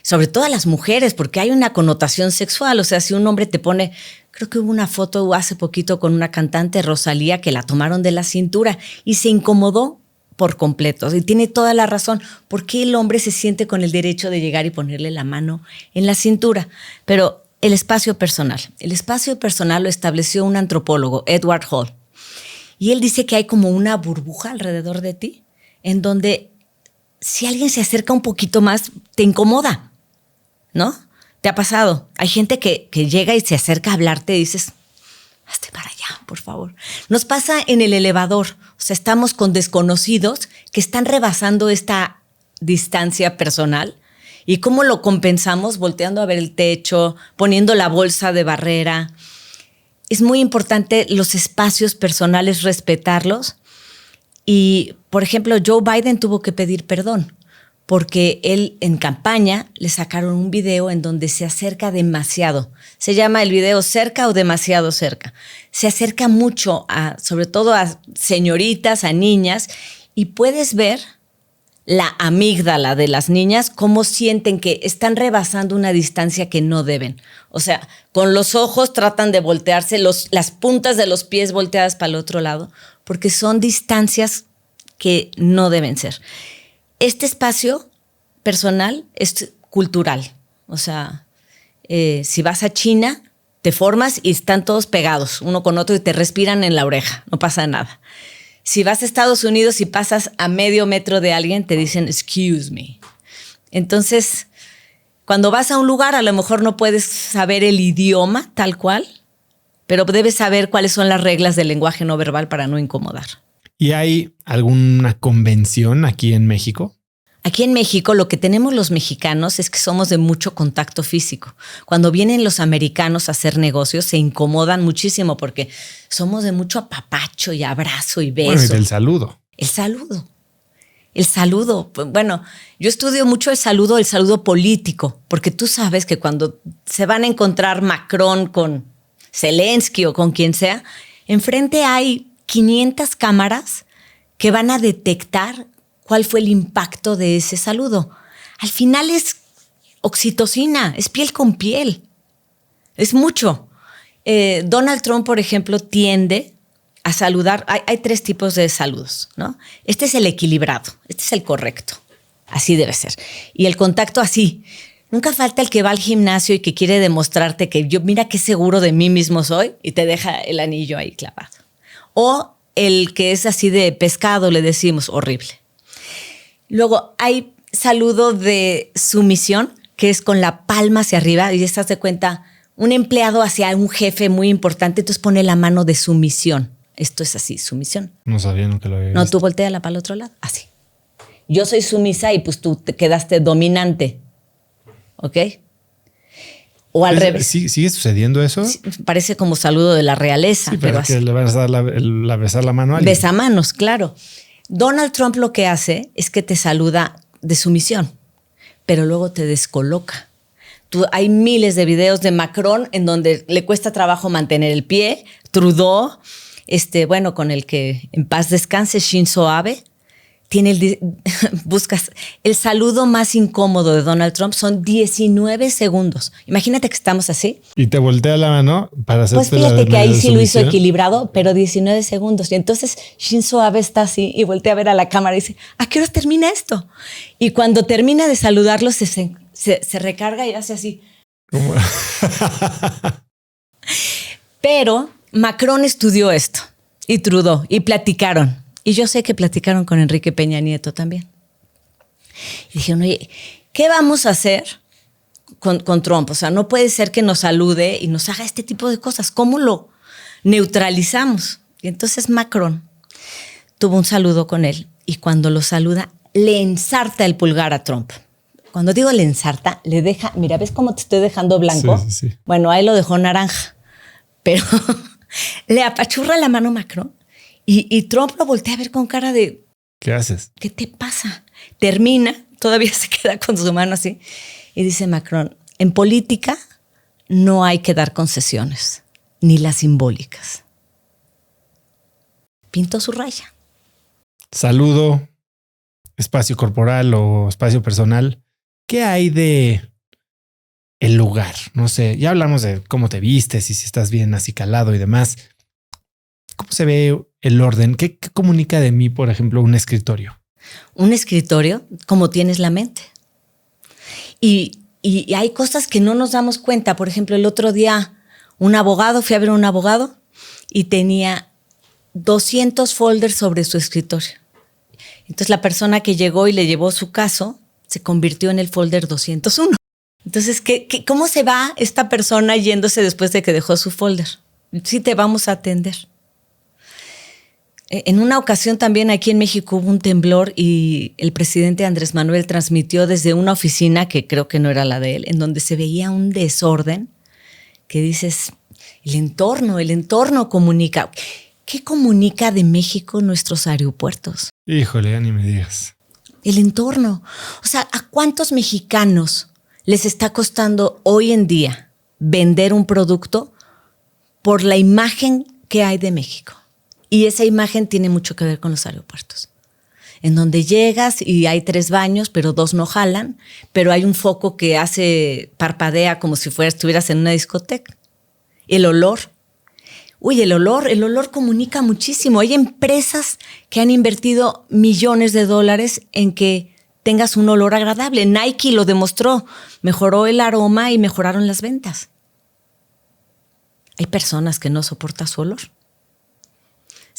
Sobre todo a las mujeres, porque hay una connotación sexual. O sea, si un hombre te pone, creo que hubo una foto hace poquito con una cantante, Rosalía, que la tomaron de la cintura y se incomodó por completo. Y tiene toda la razón. ¿Por qué el hombre se siente con el derecho de llegar y ponerle la mano en la cintura? Pero el espacio personal. El espacio personal lo estableció un antropólogo, Edward Hall. Y él dice que hay como una burbuja alrededor de ti, en donde si alguien se acerca un poquito más, te incomoda, ¿no? ¿Te ha pasado? Hay gente que llega y se acerca a hablarte y dices, hazte para allá, por favor. Nos pasa en el elevador. O sea, estamos con desconocidos que están rebasando esta distancia personal. ¿Y cómo lo compensamos? Volteando a ver el techo, poniendo la bolsa de barrera. Es muy importante los espacios personales, respetarlos. Y, por ejemplo, Joe Biden tuvo que pedir perdón porque él en campaña le sacaron un video en donde se acerca demasiado. Se llama el video Cerca o Demasiado Cerca. Se acerca mucho, sobre todo a señoritas, a niñas, y puedes ver la amígdala de las niñas, cómo sienten que están rebasando una distancia que no deben. O sea, con los ojos tratan de voltearse, las puntas de los pies volteadas para el otro lado, porque son distancias que no deben ser. Este espacio personal es cultural. O sea, si vas a China, te formas y están todos pegados, uno con otro, y te respiran en la oreja, no pasa nada. Si vas a Estados Unidos y pasas a medio metro de alguien, te dicen, excuse me. Entonces, cuando vas a un lugar, a lo mejor no puedes saber el idioma tal cual, pero debes saber cuáles son las reglas del lenguaje no verbal para no incomodar. ¿Y hay alguna convención aquí en México? Aquí en México lo que tenemos los mexicanos es que somos de mucho contacto físico. Cuando vienen los americanos a hacer negocios se incomodan muchísimo porque somos de mucho apapacho y abrazo y beso. Bueno, y del saludo. El saludo. El saludo. Bueno, yo estudio mucho el saludo político, porque tú sabes que cuando se van a encontrar Macron con Zelensky o con quien sea, enfrente hay 500 cámaras que van a detectar cuál fue el impacto de ese saludo. Al final es oxitocina, es piel con piel. Es mucho. Donald Trump, por ejemplo, tiende a saludar. Hay 3 tipos de saludos, ¿no? Este es el equilibrado, este es el correcto. Así debe ser. Y el contacto así. Nunca falta el que va al gimnasio y que quiere demostrarte que yo, mira qué seguro de mí mismo soy, y te deja el anillo ahí clavado. O el que es así de pescado, le decimos, horrible. Luego hay saludo de sumisión, que es con la palma hacia arriba, y estás de cuenta, un empleado hacia un jefe muy importante, entonces pone la mano de sumisión. Esto es así, sumisión. No sabía, nunca lo había visto. No, tú volteala para el otro lado, así. Yo soy sumisa y pues tú te quedaste dominante, ¿ok? O al revés. ¿Sigue sucediendo eso? Sí, parece como saludo de la realeza. Sí, pero que así. le vas a dar besar la mano a alguien. Besamanos, claro. Donald Trump lo que hace es que te saluda de sumisión, pero luego te descoloca. Hay miles de videos de Macron en donde le cuesta trabajo mantener el pie. Trudeau, bueno, con el que en paz descanse, Shinzo Abe, buscas el saludo más incómodo de Donald Trump, son 19 segundos. Imagínate que estamos así. Y te voltea la mano para hacerte pues fíjate que ahí sí lo hizo equilibrado, pero 19 segundos. Y entonces Shinzo Abe está así y voltea a ver a la cámara y dice, ¿a qué hora termina esto? Y cuando termina de saludarlo se recarga y hace así. Pero Macron estudió esto y Trudeau y platicaron. Y yo sé que platicaron con Enrique Peña Nieto también. Y dijeron, oye, ¿qué vamos a hacer con Trump? O sea, no puede ser que nos salude y nos haga este tipo de cosas. ¿Cómo lo neutralizamos? Y entonces Macron tuvo un saludo con él y cuando lo saluda, le ensarta el pulgar a Trump. Cuando digo le ensarta, le deja, mira, ¿ves cómo te estoy dejando blanco? Sí, sí, sí. Bueno, ahí lo dejó naranja, pero le apachurra la mano Macron. Y Trump lo voltea a ver con cara de... ¿Qué haces? ¿Qué te pasa? Termina, todavía se queda con su mano así. Y dice Macron, en política no hay que dar concesiones, ni las simbólicas. Pintó su raya. Saludo, espacio corporal o espacio personal. ¿Qué hay de el lugar? No sé, ya hablamos de cómo te vistes y si estás bien acicalado y demás. ¿Cómo se ve el orden? ¿Qué comunica de mí, por ejemplo, un escritorio? Un escritorio, como tienes la mente. Y hay cosas que no nos damos cuenta. Por ejemplo, el otro día fui a ver a un abogado y tenía 200 folders sobre su escritorio. Entonces la persona que llegó y le llevó su caso se convirtió en el folder 201. Entonces, ¿cómo se va esta persona yéndose después de que dejó su folder? Sí te vamos a atender. En una ocasión también aquí en México hubo un temblor y el presidente Andrés Manuel transmitió desde una oficina que creo que no era la de él, en donde se veía un desorden que dices, el entorno comunica. ¿Qué comunica de México nuestros aeropuertos? Híjole, ya ni me digas. El entorno. O sea, ¿a cuántos mexicanos les está costando hoy en día vender un producto por la imagen que hay de México? Y esa imagen tiene mucho que ver con los aeropuertos, en donde llegas y hay 3 baños, pero 2 no jalan, pero hay un foco que parpadea como si estuvieras en una discoteca. El olor. Uy, el olor comunica muchísimo. Hay empresas que han invertido millones de dólares en que tengas un olor agradable. Nike lo demostró, mejoró el aroma y mejoraron las ventas. Hay personas que no soportan su olor.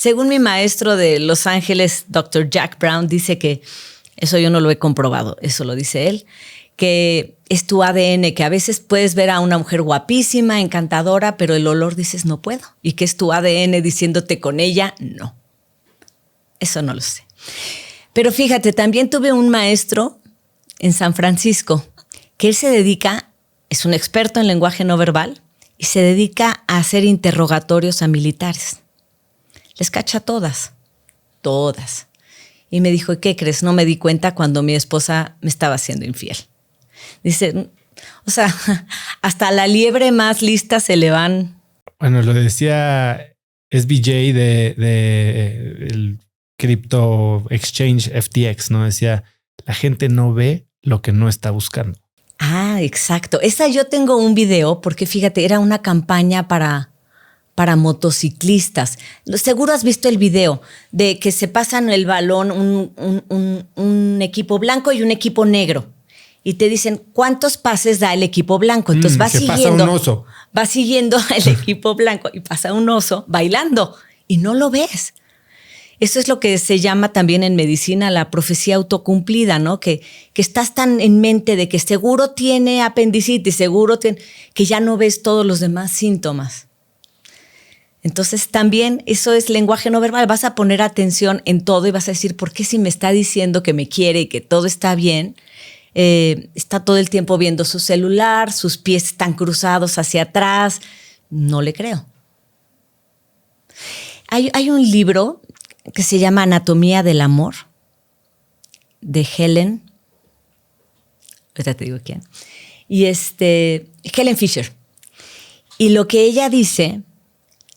Según mi maestro de Los Ángeles, Dr. Jack Brown, dice que, eso yo no lo he comprobado, eso lo dice él, que es tu ADN, que a veces puedes ver a una mujer guapísima, encantadora, pero el olor dices no puedo. Y que es tu ADN diciéndote con ella no. Eso no lo sé. Pero fíjate, también tuve un maestro en San Francisco que él se dedica, es un experto en lenguaje no verbal y se dedica a hacer interrogatorios a militares. Les cacha todas. Y me dijo, ¿qué crees? No me di cuenta cuando mi esposa me estaba siendo infiel. Dice, o sea, hasta la liebre más lista se le van. Bueno, lo decía SBJ de el Crypto Exchange FTX, ¿no? Decía, la gente no ve lo que no está buscando. Ah, exacto. Esa yo tengo un video porque fíjate, era una campaña para motociclistas. Seguro has visto el video de que se pasan el balón un equipo blanco y un equipo negro. Y te dicen cuántos pases da el equipo blanco. Entonces pasa un oso. Va siguiendo el equipo blanco y pasa un oso bailando y no lo ves. Eso es lo que se llama también en medicina la profecía autocumplida, ¿no? Que estás tan en mente de que seguro tiene apendicitis, que ya no ves todos los demás síntomas. Entonces también eso es lenguaje no verbal. Vas a poner atención en todo y vas a decir, ¿por qué si me está diciendo que me quiere y que todo está bien? Está todo el tiempo viendo su celular, sus pies están cruzados hacia atrás. No le creo. Hay un libro que se llama Anatomía del Amor, de Helen. Ahorita te digo quién. Y Helen Fisher. Y lo que ella dice,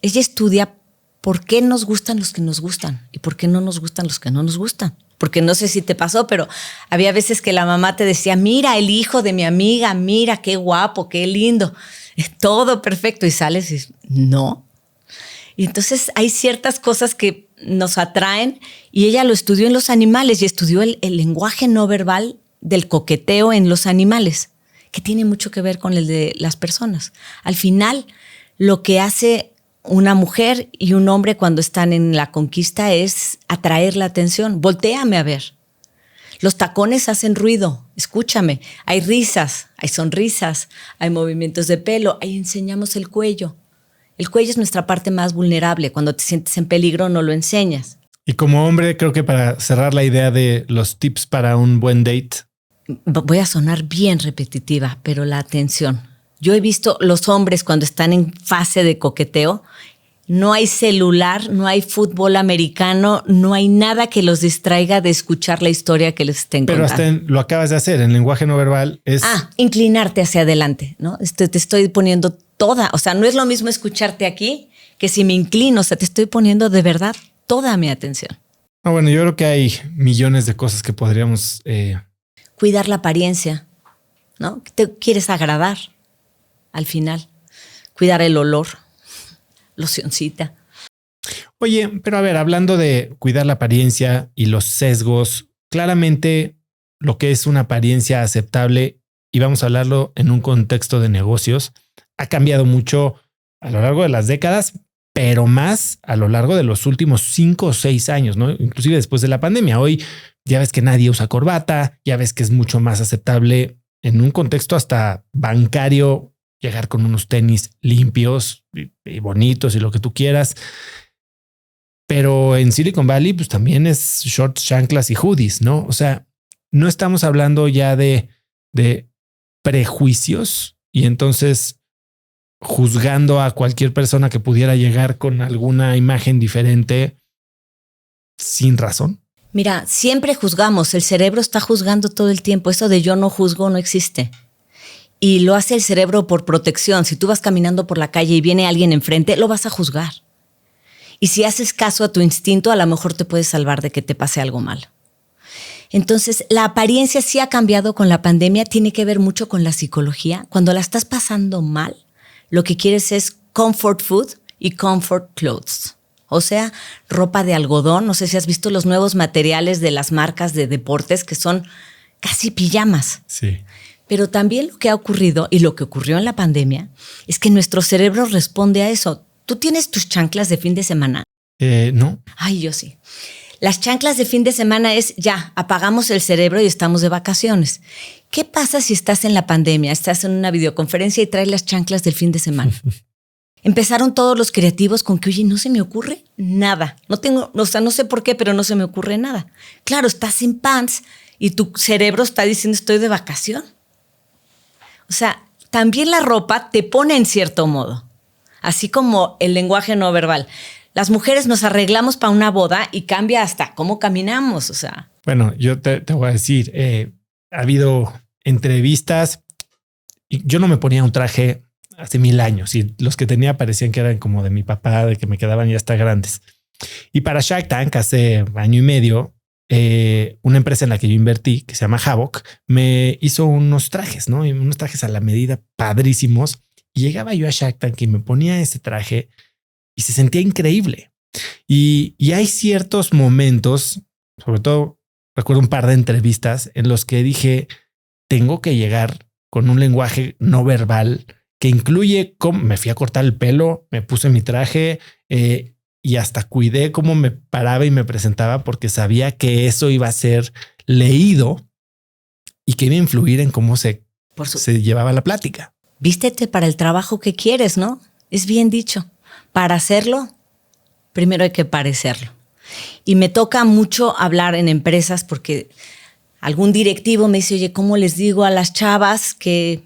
ella estudia por qué nos gustan los que nos gustan y por qué no nos gustan los que no nos gustan. Porque no sé si te pasó, pero había veces que la mamá te decía, mira el hijo de mi amiga, mira qué guapo, qué lindo, todo perfecto. Y sales y dices, no. Y entonces hay ciertas cosas que nos atraen y ella lo estudió en los animales y estudió el lenguaje no verbal del coqueteo en los animales, que tiene mucho que ver con el de las personas. Al final, lo que hace una mujer y un hombre cuando están en la conquista es atraer la atención. Voltéame a ver. Los tacones hacen ruido. Escúchame. Hay risas, hay sonrisas, hay movimientos de pelo. Ahí enseñamos el cuello. El cuello es nuestra parte más vulnerable. Cuando te sientes en peligro no lo enseñas. Y como hombre, creo que para cerrar la idea de los tips para un buen date. Voy a sonar bien repetitiva, pero la atención. Yo he visto los hombres cuando están en fase de coqueteo, no hay celular, no hay fútbol americano, no hay nada que los distraiga de escuchar la historia que les estén contando. Pero hasta lo acabas de hacer, en lenguaje no verbal es... inclinarte hacia adelante, ¿no? Te estoy poniendo toda, o sea, no es lo mismo escucharte aquí que si me inclino, o sea, te estoy poniendo de verdad toda mi atención. Bueno, yo creo que hay millones de cosas que podríamos... Cuidar la apariencia, ¿no? Te quieres agradar. Al final, cuidar el olor, locioncita. Oye, pero a ver, hablando de cuidar la apariencia y los sesgos, claramente lo que es una apariencia aceptable, y vamos a hablarlo en un contexto de negocios, ha cambiado mucho a lo largo de las décadas, pero más a lo largo de los últimos 5 o 6 años, ¿no? Inclusive después de la pandemia. Hoy ya ves que nadie usa corbata, ya ves que es mucho más aceptable en un contexto hasta bancario llegar con unos tenis limpios y bonitos y lo que tú quieras. Pero en Silicon Valley, pues también es shorts, chanclas y hoodies, ¿no? O sea, no estamos hablando ya de prejuicios y entonces juzgando a cualquier persona que pudiera llegar con alguna imagen diferente sin razón. Mira, siempre juzgamos. El cerebro está juzgando todo el tiempo. Eso de yo no juzgo no existe. Y lo hace el cerebro por protección. Si tú vas caminando por la calle y viene alguien enfrente, lo vas a juzgar. Y si haces caso a tu instinto, a lo mejor te puedes salvar de que te pase algo malo. Entonces, la apariencia sí ha cambiado con la pandemia. Tiene que ver mucho con la psicología. Cuando la estás pasando mal, lo que quieres es comfort food y comfort clothes. O sea, ropa de algodón. No sé si has visto los nuevos materiales de las marcas de deportes que son casi pijamas. Sí. Pero también lo que ha ocurrido y lo que ocurrió en la pandemia es que nuestro cerebro responde a eso. Tú tienes tus chanclas de fin de semana. No. Ay, yo sí. Las chanclas de fin de semana es ya, apagamos el cerebro y estamos de vacaciones. ¿Qué pasa si estás en la pandemia, estás en una videoconferencia y traes las chanclas del fin de semana? Empezaron todos los creativos con que, oye, no se me ocurre nada. No sé por qué, pero no se me ocurre nada. Claro, estás en pants y tu cerebro está diciendo estoy de vacación. O sea, también la ropa te pone en cierto modo, así como el lenguaje no verbal. Las mujeres nos arreglamos para una boda y cambia hasta cómo caminamos, o sea. Bueno, yo te voy a decir, ha habido entrevistas y yo no me ponía un traje hace 1000 años y los que tenía parecían que eran como de mi papá, de que me quedaban ya hasta grandes. Y para Shark Tank hace año y medio, una empresa en la que yo invertí, que se llama Havoc, me hizo unos trajes, ¿no? Y unos trajes a la medida padrísimos. Y llegaba yo a Shark Tank y me ponía ese traje y se sentía increíble. Y hay ciertos momentos, sobre todo recuerdo un par de entrevistas en los que dije, tengo que llegar con un lenguaje no verbal que incluye cómo me fui a cortar el pelo, me puse mi traje y hasta cuidé cómo me paraba y me presentaba porque sabía que eso iba a ser leído y que iba a influir en cómo se llevaba la plática. Vístete para el trabajo que quieres, ¿no? Es bien dicho. Para hacerlo, primero hay que parecerlo. Y me toca mucho hablar en empresas porque algún directivo me dice, oye, ¿cómo les digo a las chavas que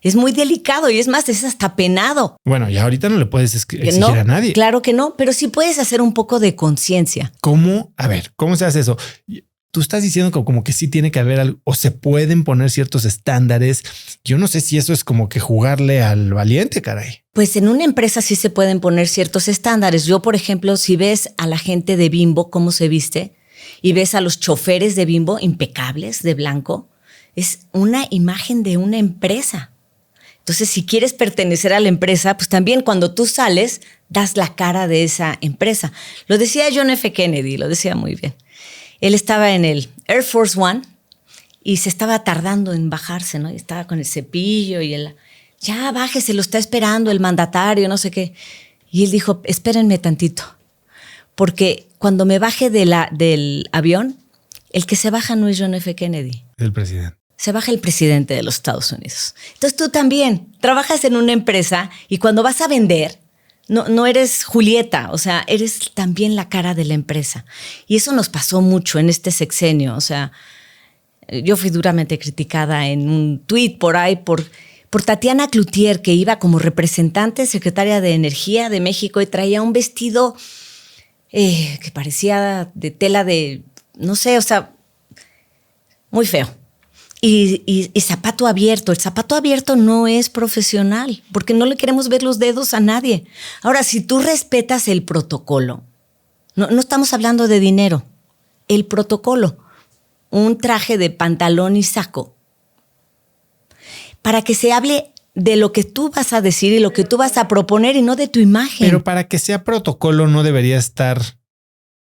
es muy delicado y es más, es hasta penado? Bueno, y ahorita no le puedes exigir a nadie. Claro que no, pero sí puedes hacer un poco de conciencia. ¿Cómo? A ver, ¿cómo se hace eso? Tú estás diciendo como que sí tiene que haber algo o se pueden poner ciertos estándares. Yo no sé si eso es como que jugarle al valiente, caray. Pues en una empresa sí se pueden poner ciertos estándares. Yo, por ejemplo, si ves a la gente de Bimbo cómo se viste y ves a los choferes de Bimbo impecables de blanco, es una imagen de una empresa. Entonces, si quieres pertenecer a la empresa, pues también cuando tú sales, das la cara de esa empresa. Lo decía John F. Kennedy, lo decía muy bien. Él estaba en el Air Force One y se estaba tardando en bajarse, ¿no? Y estaba con el cepillo y ya bájese, lo está esperando el mandatario, no sé qué. Y él dijo, espérenme tantito, porque cuando me baje del avión, el que se baja no es John F. Kennedy. El presidente. Se baja el presidente de los Estados Unidos. Entonces tú también trabajas en una empresa y cuando vas a vender, no eres Julieta, o sea, eres también la cara de la empresa. Y eso nos pasó mucho en este sexenio. O sea, yo fui duramente criticada en un tuit por ahí por Tatiana Cloutier, que iba como representante secretaria de Energía de México y traía un vestido que parecía de tela de, no sé, o sea, muy feo. Y zapato abierto. El zapato abierto no es profesional porque no le queremos ver los dedos a nadie. Ahora, si tú respetas el protocolo, no estamos hablando de dinero, el protocolo, un traje de pantalón y saco, para que se hable de lo que tú vas a decir y lo que tú vas a proponer y no de tu imagen. Pero para que sea protocolo no debería estar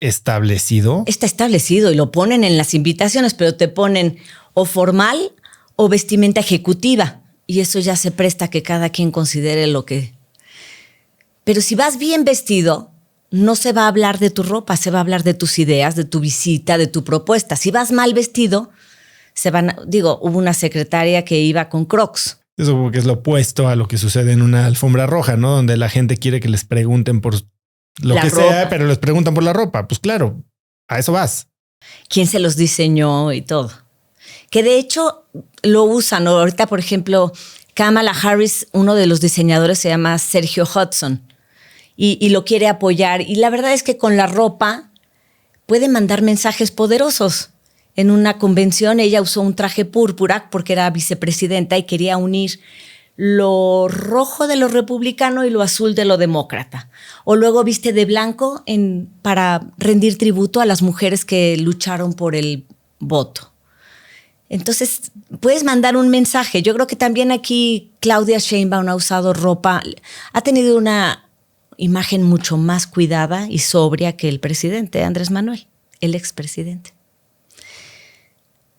establecido. Está establecido y lo ponen en las invitaciones, pero te ponen o formal o vestimenta ejecutiva. Y eso ya se presta a que cada quien considere lo que... Pero si vas bien vestido, no se va a hablar de tu ropa, se va a hablar de tus ideas, de tu visita, de tu propuesta. Si vas mal vestido, hubo una secretaria que iba con Crocs. Eso como que es lo opuesto a lo que sucede en una alfombra roja, ¿no? Donde la gente quiere que les pregunten por lo que sea, pero les preguntan por la ropa. Pues claro, a eso vas. ¿Quién se los diseñó y todo? Que de hecho lo usan, ¿no? Ahorita, por ejemplo, Kamala Harris, uno de los diseñadores se llama Sergio Hudson y lo quiere apoyar. Y la verdad es que con la ropa puede mandar mensajes poderosos. En una convención ella usó un traje púrpura porque era vicepresidenta y quería unir lo rojo de lo republicano y lo azul de lo demócrata. O luego viste de blanco para rendir tributo a las mujeres que lucharon por el voto. Entonces, puedes mandar un mensaje. Yo creo que también aquí Claudia Sheinbaum ha usado ropa, ha tenido una imagen mucho más cuidada y sobria que el presidente Andrés Manuel, el expresidente.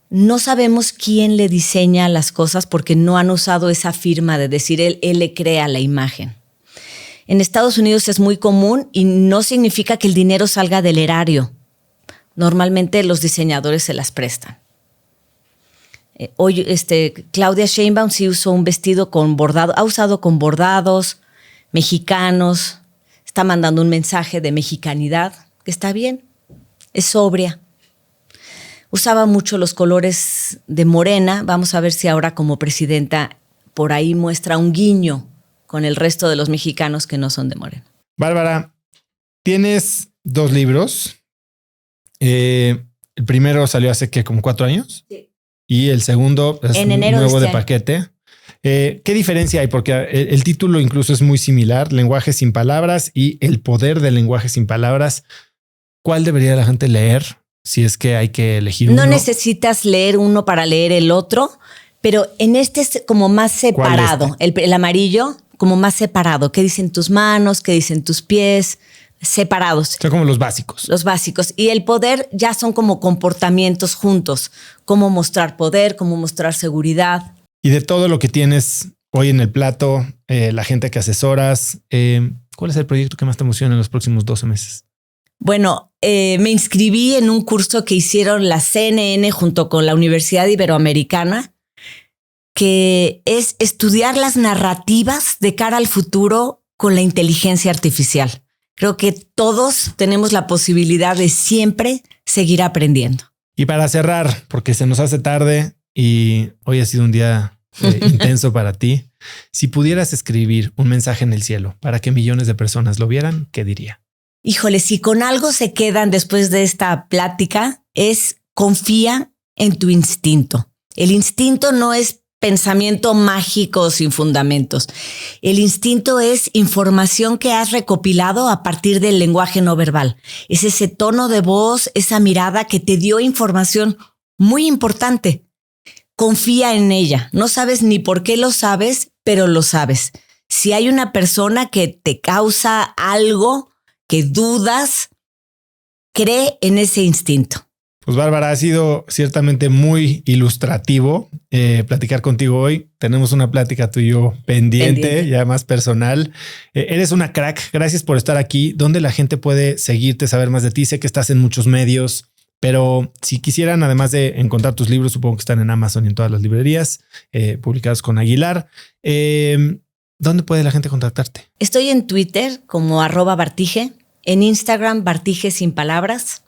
No sabemos quién le diseña las cosas porque no han usado esa firma de decir él le crea la imagen. En Estados Unidos es muy común y no significa que el dinero salga del erario. Normalmente los diseñadores se las prestan. Hoy Claudia Sheinbaum sí usó un vestido con bordado, ha usado con bordados mexicanos, está mandando un mensaje de mexicanidad, que está bien, es sobria. Usaba mucho los colores de Morena, vamos a ver si ahora como presidenta por ahí muestra un guiño con el resto de los mexicanos que no son de Morena. Bárbara, tienes 2 libros. El primero salió hace como 4 años. Sí. Y el segundo es en enero nuevo de año. Paquete. ¿Qué diferencia hay? Porque el título incluso es muy similar, Lenguaje sin palabras y El poder del lenguaje sin palabras. ¿Cuál debería la gente leer si es que hay que elegir uno? No necesitas leer uno para leer el otro, pero en este es como más separado. El amarillo, como más separado. ¿Qué dicen tus manos? ¿Qué dicen tus pies? Separados. Son como los básicos. Los básicos. Y el poder ya son como comportamientos juntos. Cómo mostrar poder, cómo mostrar seguridad. Y de todo lo que tienes hoy en el plato, la gente que asesoras, ¿cuál es el proyecto que más te emociona en los próximos 12 meses? Bueno, me inscribí en un curso que hicieron la CNN junto con la Universidad Iberoamericana, que es estudiar las narrativas de cara al futuro con la inteligencia artificial. Creo que todos tenemos la posibilidad de siempre seguir aprendiendo. Y para cerrar, porque se nos hace tarde y hoy ha sido un día intenso para ti, si pudieras escribir un mensaje en el cielo para que millones de personas lo vieran, ¿qué diría? Híjole, si con algo se quedan después de esta plática es confía en tu instinto. El instinto no es pensamiento mágico sin fundamentos. El instinto es información que has recopilado a partir del lenguaje no verbal. Es ese tono de voz, esa mirada que te dio información muy importante. Confía en ella. No sabes ni por qué lo sabes, pero lo sabes. Si hay una persona que te causa algo que dudas, cree en ese instinto. Pues Bárbara, ha sido ciertamente muy ilustrativo platicar contigo hoy. Tenemos una plática tú y yo pendiente, ya más personal. Eres una crack. Gracias por estar aquí. ¿Dónde la gente puede seguirte, saber más de ti? Sé que estás en muchos medios, pero si quisieran, además de encontrar tus libros, supongo que están en Amazon y en todas las librerías, publicados con Aguilar. ¿Dónde puede la gente contactarte? Estoy en Twitter como @Bartige, en Instagram Bartige sin palabras.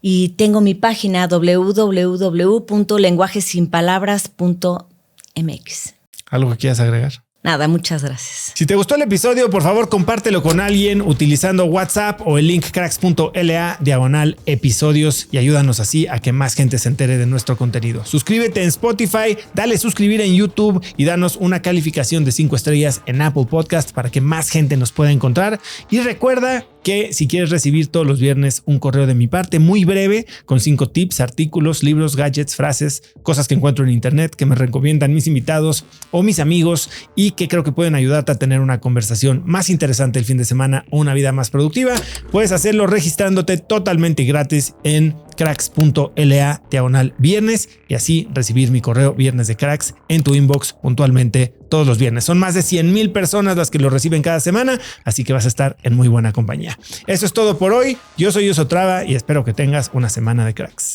Y tengo mi página www.lenguajesinpalabras.mx. ¿Algo que quieras agregar? Nada, muchas gracias. Si te gustó el episodio, por favor, compártelo con alguien utilizando WhatsApp o el link cracks.la/episodios y ayúdanos así a que más gente se entere de nuestro contenido. Suscríbete en Spotify, dale suscribir en YouTube y danos una calificación de 5 estrellas en Apple Podcast para que más gente nos pueda encontrar. Y recuerda que si quieres recibir todos los viernes un correo de mi parte muy breve con 5 tips, artículos, libros, gadgets, frases, cosas que encuentro en internet que me recomiendan mis invitados o mis amigos y que creo que pueden ayudarte a tener una conversación más interesante el fin de semana o una vida más productiva, puedes hacerlo registrándote totalmente gratis en cracks.la/viernes y así recibir mi correo Viernes de Cracks en tu inbox puntualmente todos los viernes. Son más de 100,000 personas las que lo reciben cada semana, así que vas a estar en muy buena compañía. Eso es todo por hoy. Yo soy Oso Traba y espero que tengas una semana de cracks.